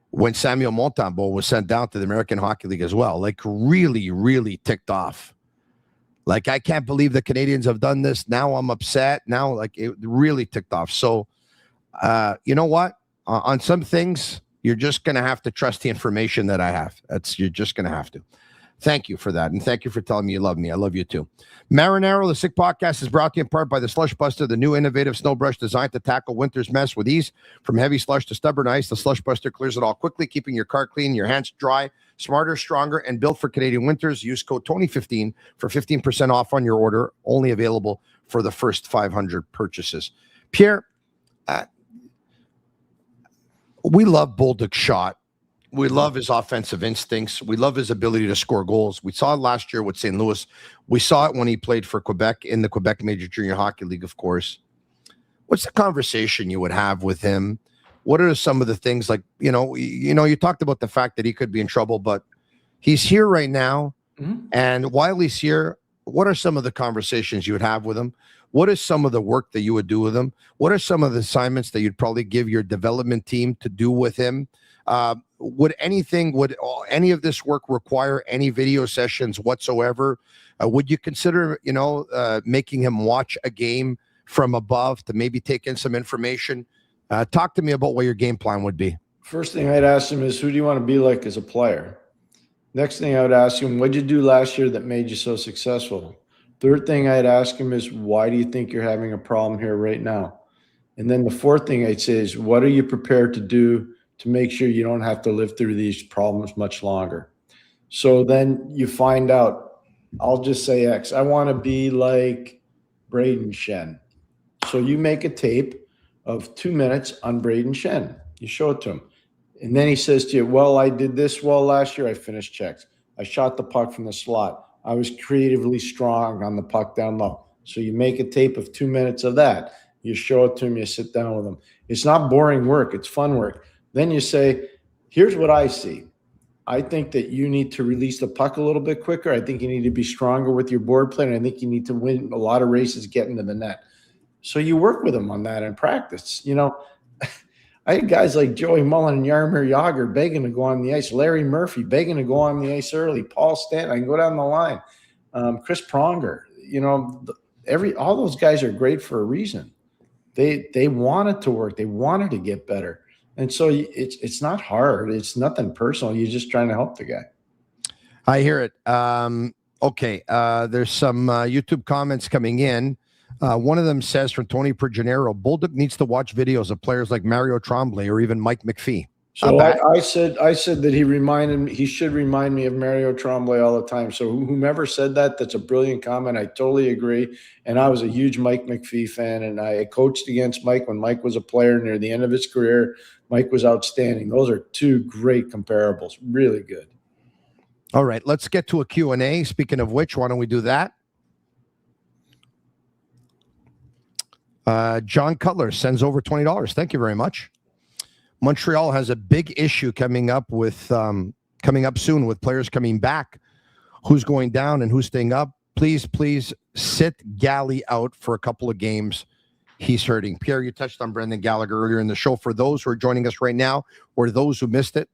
when Samuel Montembeault was sent down to the American Hockey League as well. Like really, really ticked off. Like, I can't believe the Canadians have done this. Now I'm upset. Now, like, it really ticked off. So, you know what? On some things, you're just going to have to trust the information that I have. You're just going to have to. Thank you for that. And thank you for telling me you love me. I love you too. Marinaro, the Sick Podcast, is brought to you in part by the Slush Buster, the new innovative snow brush designed to tackle winter's mess with ease. From heavy slush to stubborn ice, the Slush Buster clears it all quickly, keeping your car clean, your hands dry, smarter, stronger, and built for Canadian winters. Use code Tony15 for 15% off on your order, only available for the first 500 purchases. Pierre, we love Bolduc's shot. We love his offensive instincts. We love his ability to score goals. We saw it last year with St. Louis. We saw it when he played for Quebec in the Quebec Major Junior Hockey League, of course. What's the conversation you would have with him? What are some of the things, like, you talked about the fact that he could be in trouble, but he's here right now. Mm-hmm. And while he's here, what are some of the conversations you would have with him? What is some of the work that you would do with him? What are some of the assignments that you'd probably give your development team to do with him? Would any of this work require any video sessions whatsoever? Would you consider, making him watch a game from above to maybe take in some information? Talk to me about what your game plan would be. First thing I'd ask him is, who do you want to be like as a player? Next thing I would ask him, what did you do last year that made you so successful? Third thing I'd ask him is, why do you think you're having a problem here right now? And then the fourth thing I'd say is, what are you prepared to do to make sure you don't have to live through these problems much longer? So then you find out, I'll just say X. I want to be like Braden Shen. So you make a tape of 2 minutes on Braden Shen. You show it to him. And then he says to you, well, I did this well last year. I finished checks. I shot the puck from the slot. I was creatively strong on the puck down low. So you make a tape of 2 minutes of that. You show it to him. You sit down with him. It's not boring work. It's fun work. Then you say, here's what I see. I think that you need to release the puck a little bit quicker. I think you need to be stronger with your board play. And I think you need to win a lot of races getting to the net. So you work with them on that in practice. I had guys like Joey Mullen and Jaromir Jagr begging to go on the ice. Larry Murphy begging to go on the ice early. Paul Stanton, I can go down the line. Chris Pronger. All those guys are great for a reason. They wanted to work. They wanted to get better. And so it's not hard. It's nothing personal. You're just trying to help the guy. I hear it. Okay. There's some YouTube comments coming in. One of them says from Tony Marinaro, Bolduc needs to watch videos of players like Mario Tremblay or even Mike McPhee. So I said that he should remind me of Mario Tremblay all the time. So whomever said that, that's a brilliant comment. I totally agree. And I was a huge Mike McPhee fan, and I coached against Mike when Mike was a player near the end of his career. Mike was outstanding. Those are two great comparables. Really good. All right, let's get to a Q&A. Speaking of which, why don't we do that? John Cutler sends over $20. Thank you very much. Montreal has a big issue coming up soon with players coming back. Who's going down and who's staying up? Please sit Galley out for a couple of games. He's hurting. Pierre, you touched on Brendan Gallagher earlier in the show. For those who are joining us right now or those who missed it,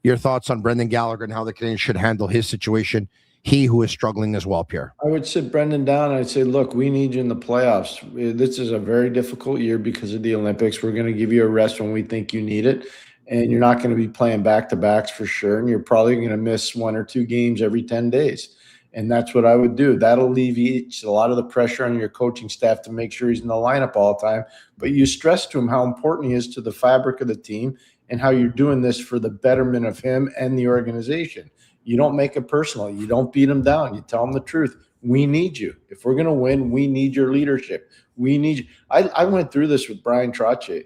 your thoughts on Brendan Gallagher and how the Canadiens should handle his situation. He who is struggling as well, Pierre. I would sit Brendan down and I'd say, look, we need you in the playoffs. This is a very difficult year because of the Olympics. We're going to give you a rest when we think you need it. And you're not going to be playing back-to-backs for sure. And you're probably going to miss 1 or 2 games every 10 days. And that's what I would do. That'll alleviate a lot of the pressure on your coaching staff to make sure he's in the lineup all the time. But you stress to him how important he is to the fabric of the team and how you're doing this for the betterment of him and the organization. You don't make it personal. You don't beat him down. You tell him the truth. We need you. If we're going to win, we need your leadership. We need you. I went through this with Brian Trottier.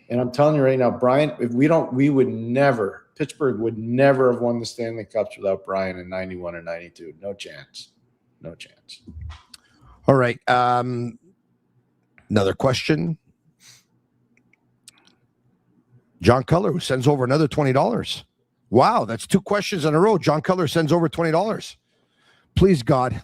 And I'm telling you right now, Brian, if we would never, Pittsburgh would never have won the Stanley Cups without Brian in 91 or 92. No chance. No chance. All right. Another question. John Cutler, who sends over another $20. Wow, that's 2 questions in a row. John Cutler sends over $20. Please, God,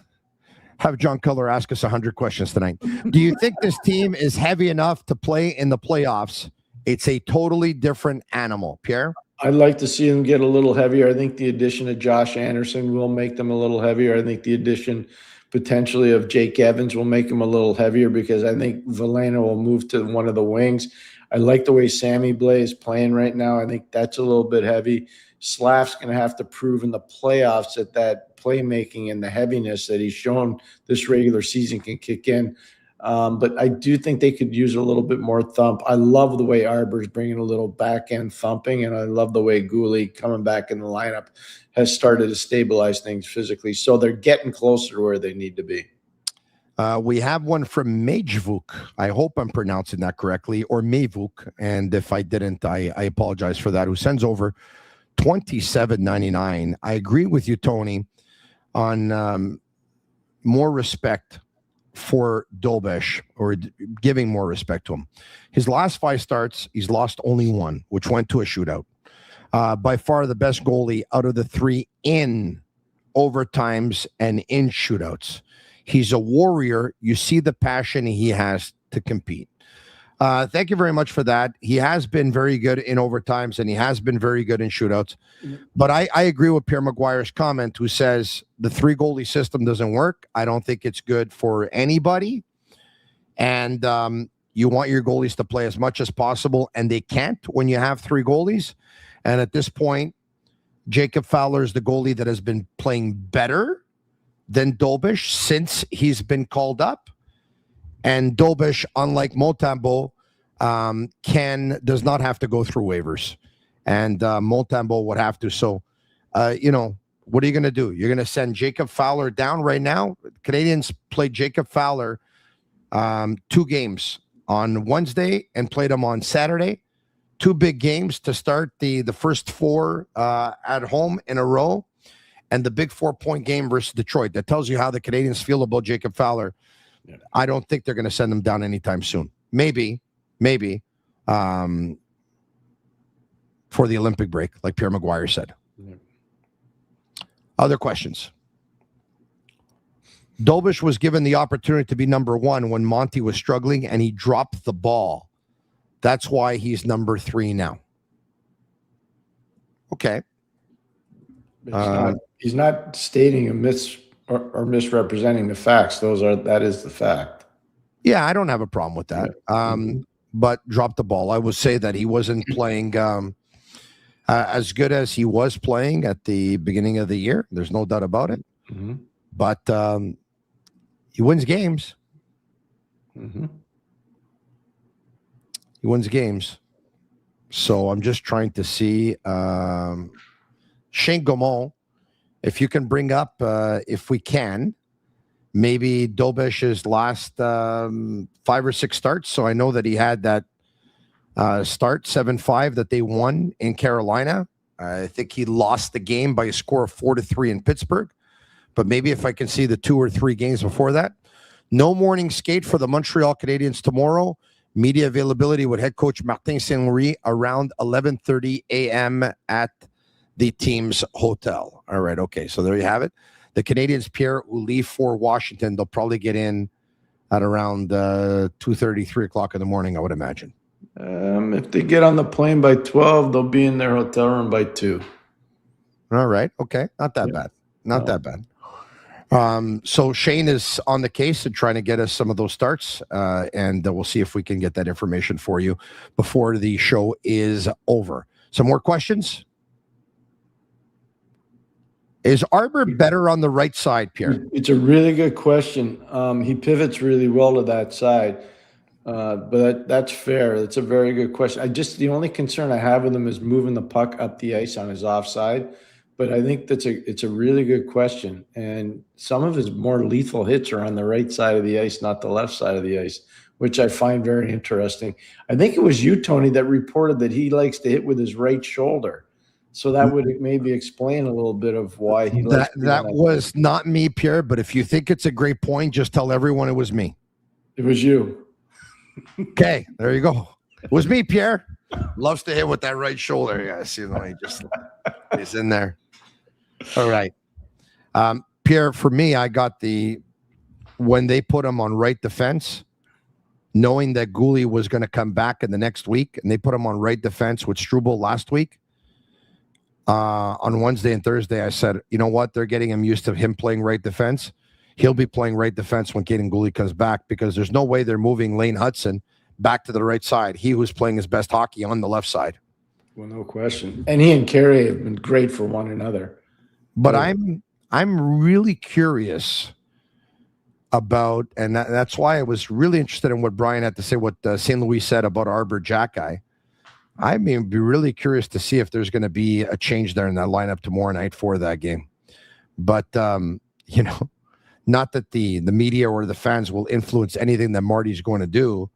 have John Cutler ask us 100 questions tonight. Do you think this team is heavy enough to play in the playoffs? It's a totally different animal. Pierre? I'd like to see them get a little heavier. I think the addition of Josh Anderson will make them a little heavier. I think the addition potentially of Jake Evans will make them a little heavier because I think Velena will move to one of the wings. I like the way Sammy Blais is playing right now. I think that's a little bit heavy. Slav's going to have to prove in the playoffs that playmaking and the heaviness that he's shown this regular season can kick in. But I do think they could use a little bit more thump. I love the way Arber's bringing a little back-end thumping, and I love the way Goalie coming back in the lineup has started to stabilize things physically. So they're getting closer to where they need to be. We have one from Majvuk. I hope I'm pronouncing that correctly, or Mavuk. And if I didn't, I apologize for that. Who sends over $27.99. I agree with you, Tony, on more respect for Dolbesh, or giving more respect to him. His last 5 starts, he's lost only 1, which went to a shootout. By far the best goalie out of the 3 in overtimes and in shootouts. He's a warrior. You see the passion he has to compete. Thank you very much for that. He has been very good in overtimes, and he has been very good in shootouts. But I agree with Pierre Maguire's comment, who says the 3-goalie system doesn't work. I don't think it's good for anybody. And you want your goalies to play as much as possible, and they can't when you have 3 goalies. And at this point, Jacob Fowler is the goalie that has been playing better than Dolbesh since he's been called up. And Dolbesh, unlike Montembeault, does not have to go through waivers. And Montembeault would have to. So, what are you going to do? You're going to send Jacob Fowler down right now? Canadiens played Jacob Fowler 2 games on Wednesday and played him on Saturday. 2 big games to start the first 4 at home in a row. And the big 4-point game versus Detroit. That tells you how the Canadiens feel about Jacob Fowler. Yeah. I don't think they're going to send him down anytime soon. Maybe for the Olympic break, like Pierre Maguire said. Yeah. Other questions? Dolbesh was given the opportunity to be number 1 when Monty was struggling, and he dropped the ball. That's why he's number 3 now. Okay. He's not stating a or misrepresenting the facts. That is the fact. Yeah, I don't have a problem with that. But drop the ball. I would say that he wasn't playing as good as he was playing at the beginning of the year. There's no doubt about it. Mm-hmm. But he wins games. Mm-hmm. He wins games. So I'm just trying to see Shane Gaumont, if you can bring up, if we can, maybe Dolbesh's last 5 or 6 starts. So I know that he had that start 7-5 that they won in Carolina. I think he lost the game by a score of 4-3 in Pittsburgh. But maybe if I can see the 2 or 3 games before that. No morning skate for the Montreal Canadiens tomorrow. Media availability with head coach Martin Saint-Louis around 11:30 a.m. at the team's hotel. All right, okay, so there you have it. The Canadiens, Pierre, will leave for Washington. They'll probably get in at around 2:30, 3 o'clock in the morning, I would imagine. If they get on the plane by 12, they'll be in their hotel room by 2. All right, okay, not that bad. Not that bad. So Shane is on the case and trying to get us some of those starts, and we'll see if we can get that information for you before the show is over. Some more questions? Is Arber better on the right side, Pierre? It's a really good question. He pivots really well to that side, but that's fair. That's a very good question. The only concern I have with him is moving the puck up the ice on his offside. But I think it's a really good question. And some of his more lethal hits are on the right side of the ice, not the left side of the ice, which I find very interesting. I think it was you, Tony, that reported that he likes to hit with his right shoulder. So that would maybe explain a little bit of why he likes that was not me, Pierre, but if you think it's a great point, just tell everyone it was me. It was you. Okay, there you go. It was me, Pierre. Loves to hit with that right shoulder. Yes, he's in there. All right. Pierre, for me, I got when they put him on right defense, knowing that Goalie was going to come back in the next week, and they put him on right defense with Struble last week. On Wednesday and Thursday, I said, you know what? They're getting him used to him playing right defense. He'll be playing right defense when Caden Goalie comes back, because there's no way they're moving Lane Hudson back to the right side. He was playing his best hockey on the left side. Well, no question. And he and Carey have been great for one another. But I'm really curious about, and that's why I was really interested in what Brian had to say, what St. Louis said about Arber Xhekaj. I mean, be really curious to see if there's going to be a change there in that lineup tomorrow night for that game. But, not that the media or the fans will influence anything that Marty's going to do.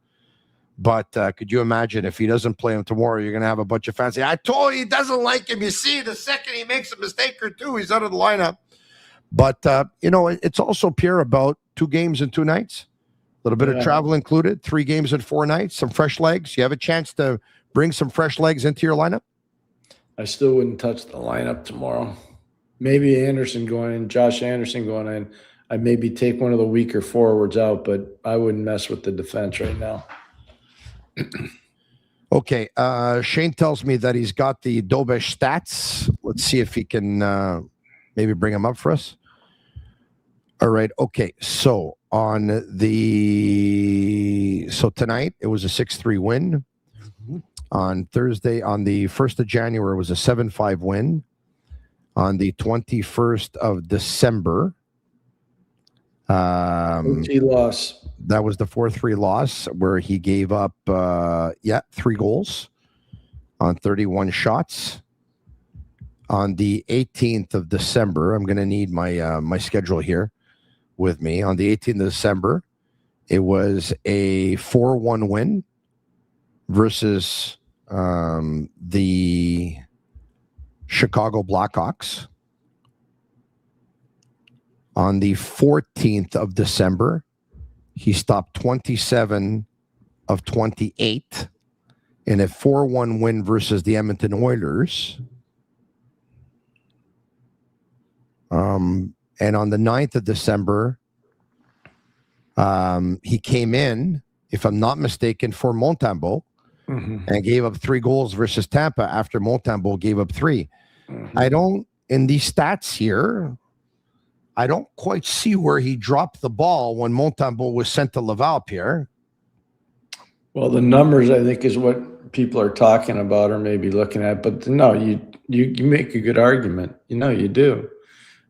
But could you imagine if he doesn't play him tomorrow, you're going to have a bunch of fans say, I told you he doesn't like him. You see, the second he makes a mistake or two, he's out of the lineup. But, it's also, Pierre, about 2 games and 2 nights. A little bit of travel included, 3 games and 4 nights, some fresh legs. You have a chance to bring some fresh legs into your lineup? I still wouldn't touch the lineup tomorrow. Maybe Anderson going in, Josh Anderson going in. I'd maybe take one of the weaker forwards out, but I wouldn't mess with the defense right now. Okay, Shane tells me that he's got the Dobesh stats. Let's see if he can maybe bring them up for us. All right, okay. So tonight it was a 6-3 win. On Thursday, on the 1st of January, it was a 7-5 win. On the 21st of December, loss. That was the 4-3 loss where he gave up 3 goals on 31 shots. On the 18th of December, I'm going to need my schedule here with me. On the 18th of December, it was a 4-1 win versus the Chicago Blackhawks. On the 14th of December, he stopped 27 of 28 in a 4-1 win versus the Edmonton Oilers. And on the 9th of December, he came in, if I'm not mistaken, for Montembeault and gave up 3 goals versus Tampa after Montembeault gave up 3. In these stats here, I don't quite see where he dropped the ball when Montembeault was sent to Laval, Pierre. Well, the numbers, I think, is what people are talking about or maybe looking at. But no, you make a good argument. You do.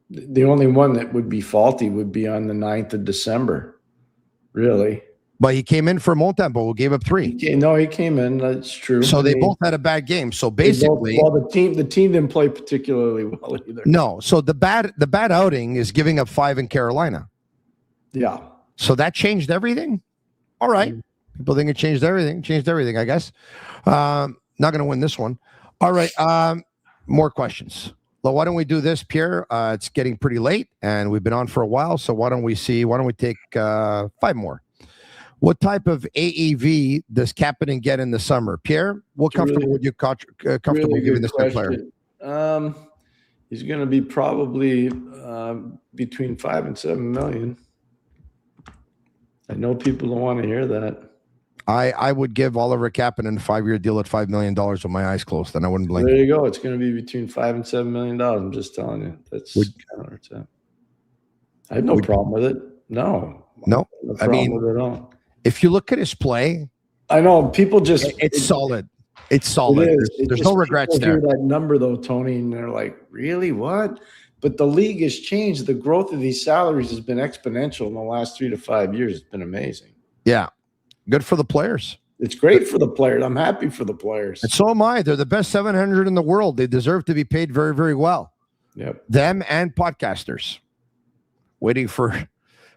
The only one that would be faulty would be on the 9th of December, really. But he came in for Montembeault, who gave up 3. He came in. That's true. So they both had a bad game. So basically, the team didn't play particularly well either. No. So the bad outing is giving up 5 in Carolina. Yeah. So that changed everything. All right. People think it changed everything. Changed everything, I guess. Not going to win this one. All right. More questions. Well, why don't we do this, Pierre? It's getting pretty late, and we've been on for a while. So why don't we take 5 more? What type of AEV does Kapanen get in the summer? Pierre, what comfortable would you comfortable giving this player? He's going to be probably between 5 and 7 million. I know people don't want to hear that. I would give Oliver Kapanen a 5-year deal at $5 million with my eyes closed, and I wouldn't blink. There you go. It's going to be between $5 and $7 million. I'm just telling you. That's kind of where it's at. I have no problem with it. No. I mean, with it at all. If you look at his play, I know people just it's solid. It's solid. There's no regrets there. Hear that number though, Tony, and they're like, "Really? What?" But the league has changed. The growth of these salaries has been exponential in the last 3 to 5 years. It's been amazing. Yeah. Good for the players. It's great for the players. I'm happy for the players. And so am I. They're the best 700 in the world. They deserve to be paid very, very well. Yep. Them and podcasters. Waiting for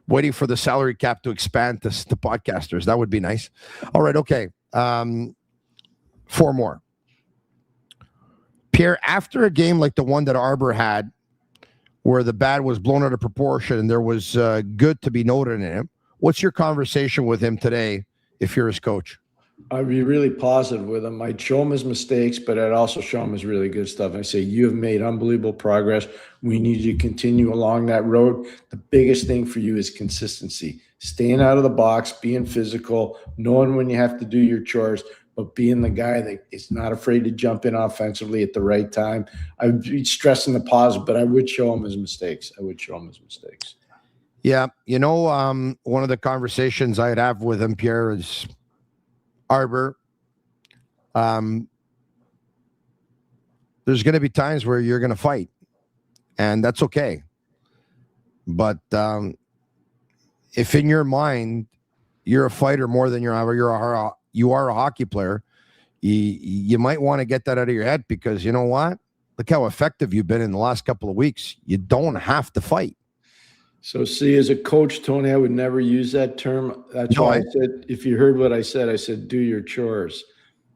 the salary cap to expand to podcasters. That would be nice. All right. Okay. 4 more. Pierre, after a game like the one that Arber had, where the bad was blown out of proportion and there was good to be noted in him, what's your conversation with him today if you're his coach? I'd be really positive with him. I'd show him his mistakes, but I'd also show him his really good stuff. I say, you have made unbelievable progress. We need you to continue along that road. The biggest thing for you is consistency. Staying out of the box, being physical, knowing when you have to do your chores, but being the guy that is not afraid to jump in offensively at the right time. I would be stressing the positive, but I would show him his mistakes. Yeah. You know, one of the conversations I'd have with him, Pierre, is Arber. There's going to be times where you're going to fight, and that's okay. But if in your mind you're a fighter more than you are a hockey player, you might want to get that out of your head, because you know what? Look how effective you've been in the last couple of weeks. You don't have to fight. So, see, as a coach, Tony, I would never use that term. That's why I said, if you heard what I said, do your chores.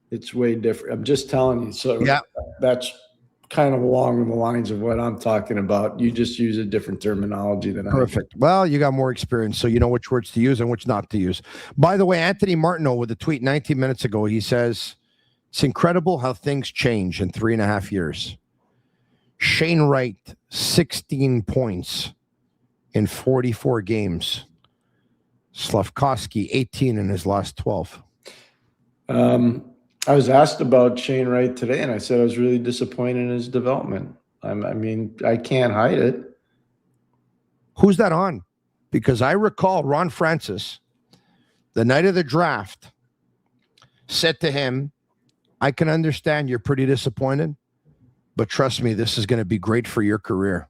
It's way different. I'm just telling you. So yeah, that's kind of along the lines of what I'm talking about. You just use a different terminology than I do. Perfect. Well, you got more experience, so you know which words to use and which not to use. By the way, Anthony Martineau with a tweet 19 minutes ago, he says, it's incredible how things change in 3.5 years. Shane Wright, 16 points in 44 games. Slafkovsky, 18 in his last 12. I was asked about Shane Wright today, and I said I was really disappointed in his development. I mean, I can't hide it. Who's that on? Because I recall Ron Francis, the night of the draft, said to him, I can understand you're pretty disappointed, but trust me, this is going to be great for your career.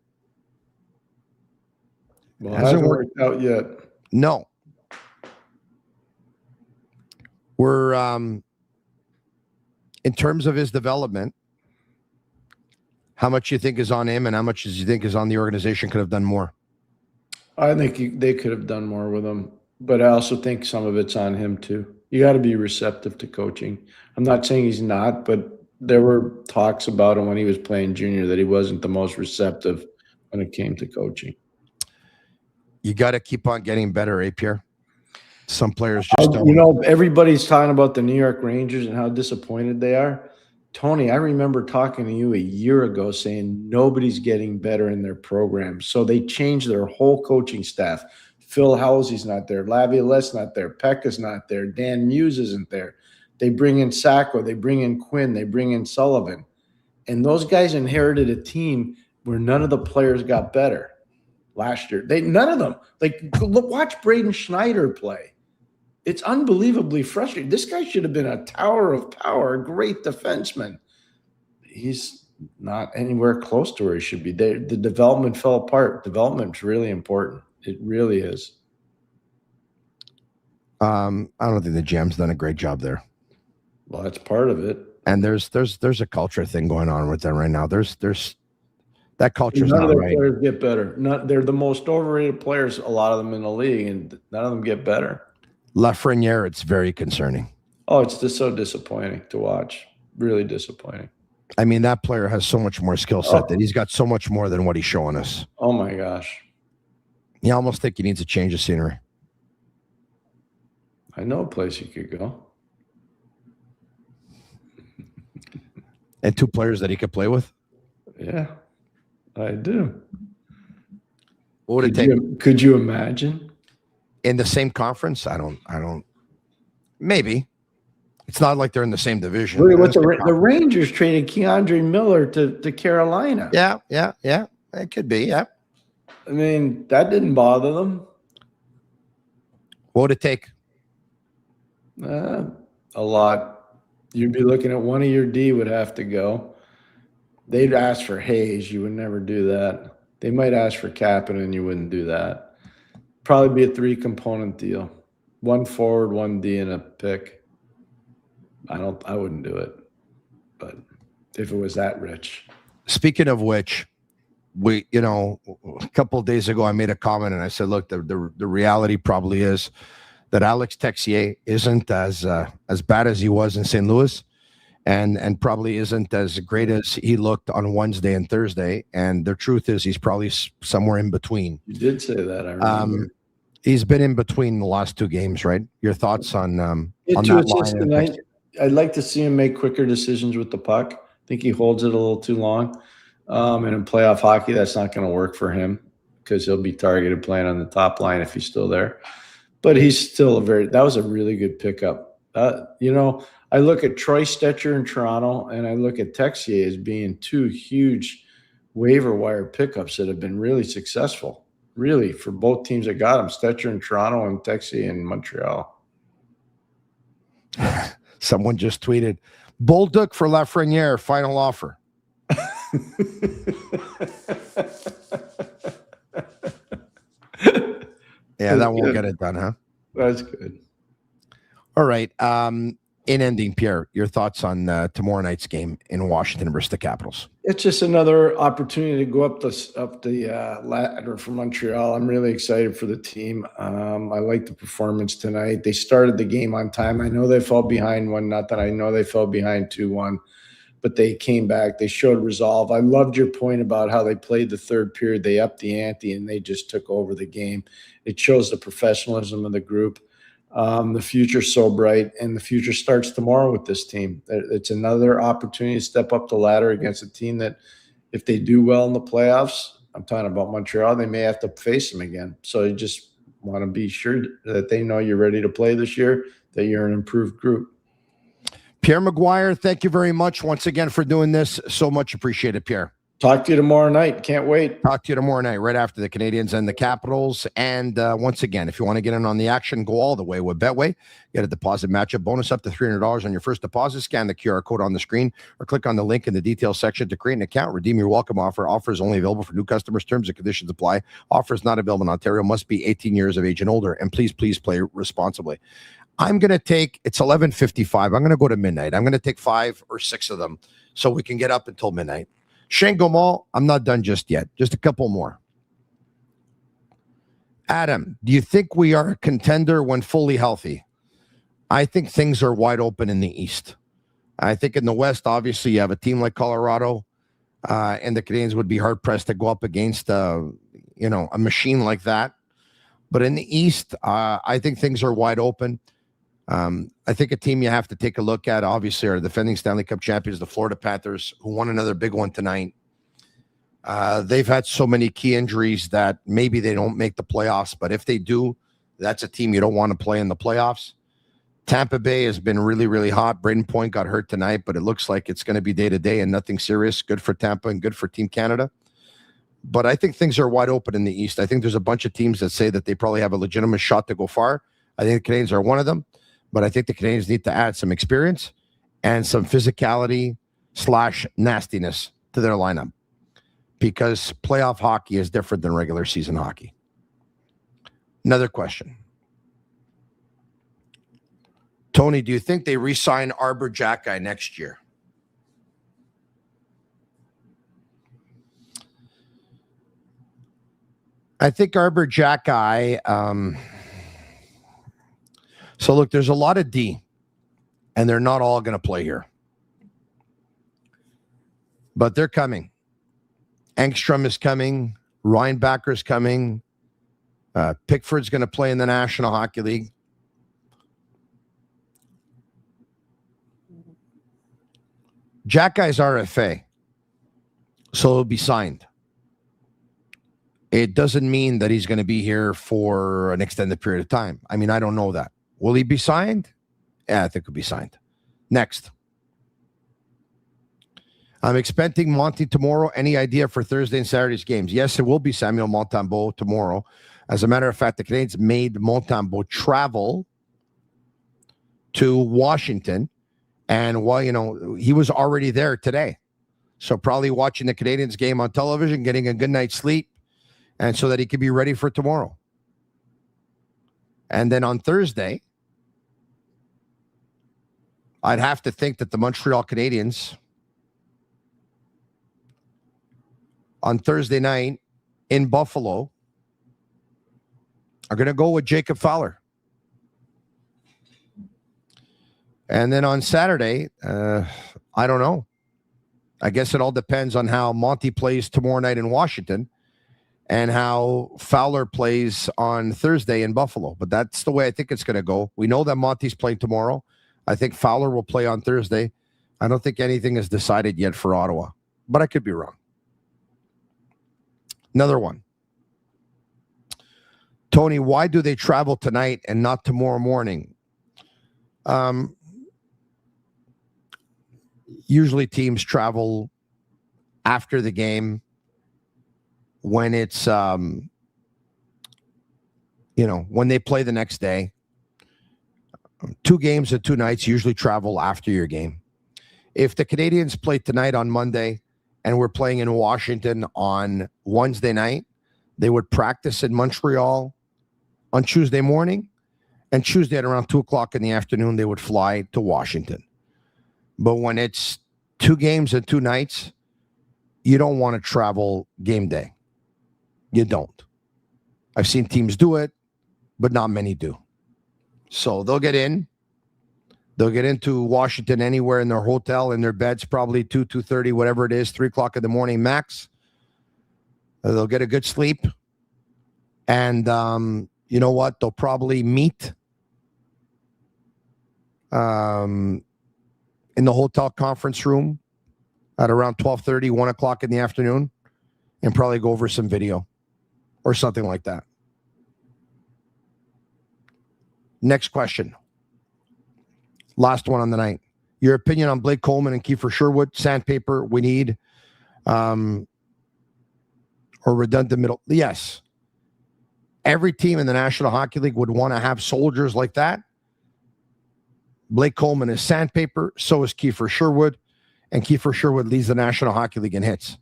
Well, it hasn't worked out yet. No. We're, in terms of his development, how much you think is on him and how much you think is on the organization could have done more? I think they could have done more with him, but I also think some of it's on him too. You got to be receptive to coaching. I'm not saying he's not, but there were talks about him when he was playing junior that he wasn't the most receptive when it came to coaching. You got to keep on getting better, Pierre? Some players just don't. You know, everybody's talking about the New York Rangers and how disappointed they are. Tony, I remember talking to you a year ago saying nobody's getting better in their program. So they changed their whole coaching staff. Phil Housy's not there. Laviolette's not there. Pekka's not there. Dan Muse isn't there. They bring in Sacco. They bring in Quinn. They bring in Sullivan. And those guys inherited a team where none of the players got better last year. None of them. Like, look, watch Braden Schneider play. It's unbelievably frustrating. This guy should have been a tower of power, a great defenseman. He's not anywhere close to where he should be. The development fell apart. Development's really important. It really is. I don't think the GM's done a great job there. Well, that's part of it. And there's a culture thing going on with them right now. There's that culture's none not of their right. players get better. They're the most overrated players, a lot of them in the league, and none of them get better. Lafreniere, it's very concerning. Oh, it's just so disappointing to watch. Really disappointing. I mean, that player has so much more skill set that he's got so much more than what he's showing us. Oh my gosh. You almost think he needs a change of scenery. I know a place you could go. And 2 players that he could play with? Yeah, I do. What would it take? Could you imagine? In the same conference? I don't. Maybe. It's not like they're in the same division. Look at what the Rangers traded Keandre Miller to Carolina. Yeah. It could be, yeah. I mean, that didn't bother them. What would it take? A lot. You'd be looking at one of your D would have to go. They'd ask for Hayes. You would never do that. They might ask for Kapanen. You wouldn't do that. Probably be a 3-component deal. 1 forward, 1 D, and a pick. I wouldn't do it. But if it was that rich. Speaking of which, a couple of days ago, I made a comment and I said, look, the reality probably is that Alex Texier isn't as bad as he was in St. Louis, and probably isn't as great as he looked on Wednesday and Thursday. And the truth is, he's probably somewhere in between. You did say that. I remember. He's been in between the last 2 games, right? Your thoughts on that line? Tonight, I'd like to see him make quicker decisions with the puck. I think he holds it a little too long. And in playoff hockey, that's not going to work for him because he'll be targeted playing on the top line if he's still there. But he's still that was a really good pickup. I look at Troy Stetcher in Toronto, and I look at Texier as being 2 huge waiver wire pickups that have been really successful, really, for both teams that got him, Stetcher in Toronto and Texier in Montreal. Someone just tweeted, Bolduc for Lafreniere, final offer. Yeah, that won't get it done, huh? That's good. All right. In ending, Pierre, your thoughts on tomorrow night's game in Washington versus the Capitals? It's just another opportunity to go up the ladder for Montreal. I'm really excited for the team. I like the performance tonight. They started the game on time. I know they fell behind 1-0. I know they fell behind 2-1, but they came back. They showed resolve. I loved your point about how they played the third period. They upped the ante and they just took over the game. It shows the professionalism of the group. The future's so bright, and the future starts tomorrow with this team. It's another opportunity to step up the ladder against a team that, if they do well in the playoffs, I'm talking about Montreal, they may have to face them again. So you just want to be sure that they know you're ready to play this year, that you're an improved group. Pierre Maguire, thank you very much once again for doing this. So much appreciated, Pierre. Talk to you tomorrow night. Can't wait. Talk to you tomorrow night, right after the Canadiens and the Capitals. And once again, if you want to get in on the action, go all the way with Betway. Get a deposit matchup bonus up to $300 on your first deposit. Scan the QR code on the screen or click on the link in the details section to create an account. Redeem your welcome offer. Offer is only available for new customers. Terms and conditions apply. Offer is not available in Ontario. Must be 18 years of age and older. And please play responsibly. I'm going to take, it's 11:55. I'm going to go to midnight. I'm going to take 5 or 6 of them so we can get up until midnight. Shane Gomal, I'm not done just yet. Just a couple more. Adam, do you think we are a contender when fully healthy? I think things are wide open in the East. I think in the West, obviously, you have a team like Colorado, and the Canadiens would be hard-pressed to go up against, a machine like that. But in the East, I think things are wide open. I think a team you have to take a look at, obviously, are defending Stanley Cup champions, the Florida Panthers, who won another big one tonight. They've had so many key injuries that maybe they don't make the playoffs, but if they do, that's a team you don't want to play in the playoffs. Tampa Bay has been really, really hot. Braden Point got hurt tonight, but it looks like it's going to be day-to-day and nothing serious. Good for Tampa and good for Team Canada. But I think things are wide open in the East. I think there's a bunch of teams that say that they probably have a legitimate shot to go far. I think the Canadiens are one of them. But I think the Canadiens need to add some experience and some physicality / nastiness to their lineup, because playoff hockey is different than regular season hockey. Another question. Tony, do you think they re-sign Arber Xhekaj next year? I think Arber Xhekaj, so look, there's a lot of D, and they're not all going to play here. But they're coming. Engstrom is coming. Reinbacker's coming. Pickford's going to play in the National Hockey League. Xhekaj's RFA, so he'll be signed. It doesn't mean that he's going to be here for an extended period of time. I mean, I don't know that. Will he be signed? Yeah, I think he'll be signed. Next. I'm expecting Monty tomorrow. Any idea for Thursday and Saturday's games? Yes, it will be Samuel Montembeault tomorrow. As a matter of fact, the Canadiens made Montembeault travel to Washington. And, well, you know, he was already there today. So probably watching the Canadiens game on television, getting a good night's sleep, and so that he could be ready for tomorrow. And then on Thursday, I'd have to think that the Montreal Canadiens on Thursday night in Buffalo are going to go with Jacob Fowler. And then on Saturday, I don't know. I guess it all depends on how Monty plays tomorrow night in Washington and how Fowler plays on Thursday in Buffalo. But that's the way I think it's going to go. We know that Monty's playing tomorrow. I think Fowler will play on Thursday. I don't think anything is decided yet for Ottawa, but I could be wrong. Another one. Tony, why do they travel tonight and not tomorrow morning? Usually teams travel after the game when it's, when they play the next day. 2 games and 2 nights usually travel after your game. If the Canadiens play tonight on Monday and we're playing in Washington on Wednesday night, they would practice in Montreal on Tuesday morning, and Tuesday at around 2 o'clock in the afternoon, they would fly to Washington. But when it's 2 games and 2 nights, you don't want to travel game day. You don't. I've seen teams do it, but not many do. So they'll get in. They'll get into Washington anywhere in their hotel, in their beds, probably 2:30, whatever it is, 3 o'clock in the morning max. They'll get a good sleep. And you know what? They'll probably meet in the hotel conference room at around 12:30, 1 o'clock in the afternoon, and probably go over some video or something like that. Next question. Last one on the night. Your opinion on Blake Coleman and Kiefer Sherwood? Sandpaper, we need. Or redundant middle. Yes. Every team in the National Hockey League would want to have soldiers like that. Blake Coleman is sandpaper. So is Kiefer Sherwood. And Kiefer Sherwood leads the National Hockey League in hits.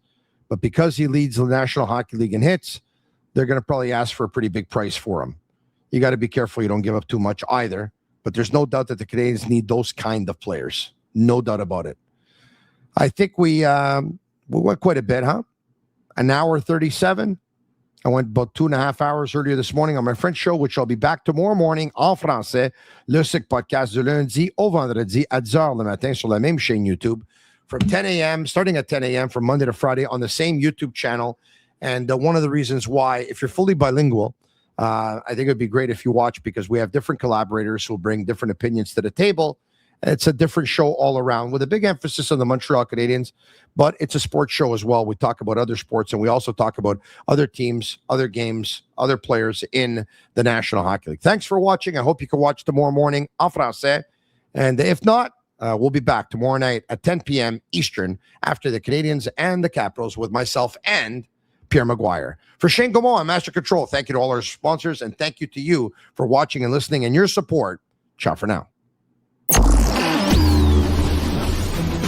But because he leads the National Hockey League in hits, they're going to probably ask for a pretty big price for him. You got to be careful you don't give up too much either. But there's no doubt that the Canadiens need those kind of players. No doubt about it. I think we went quite a bit, huh? An hour 37. I went about 2.5 hours earlier this morning on my French show, which I'll be back tomorrow morning en français. Le Sick Podcast du lundi au vendredi à 10h le matin sur la même chaîne YouTube from 10 a.m., starting at 10 a.m. from Monday to Friday on the same YouTube channel. And one of the reasons why, if you're fully bilingual, I think it'd be great if you watch, because we have different collaborators who will bring different opinions to the table. It's a different show all around with a big emphasis on the Montreal Canadiens, but it's a sports show as well. We talk about other sports, and we also talk about other teams, other games, other players in the National Hockey League. Thanks for watching. I hope you can watch tomorrow morning en français. And if not, we'll be back tomorrow night at 10 p.m. Eastern after the Canadiens and the Capitals with myself and Pierre Maguire. For Shane Gaumont, I'm Master Control. Thank you to all our sponsors, and thank you to you for watching and listening and your support. Ciao for now.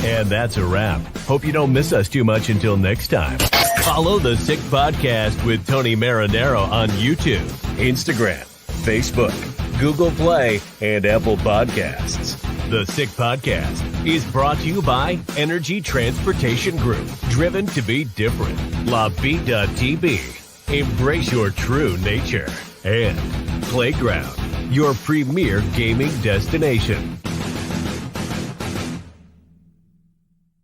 And that's a wrap. Hope you don't miss us too much until next time. Follow the Sick Podcast with Tony Marinaro on YouTube, Instagram, Facebook, Google Play, and Apple Podcasts. The Sick Podcast is brought to you by Energy Transportation Group, driven to be different. Bittt, embrace your true nature. And Playground, your premier gaming destination.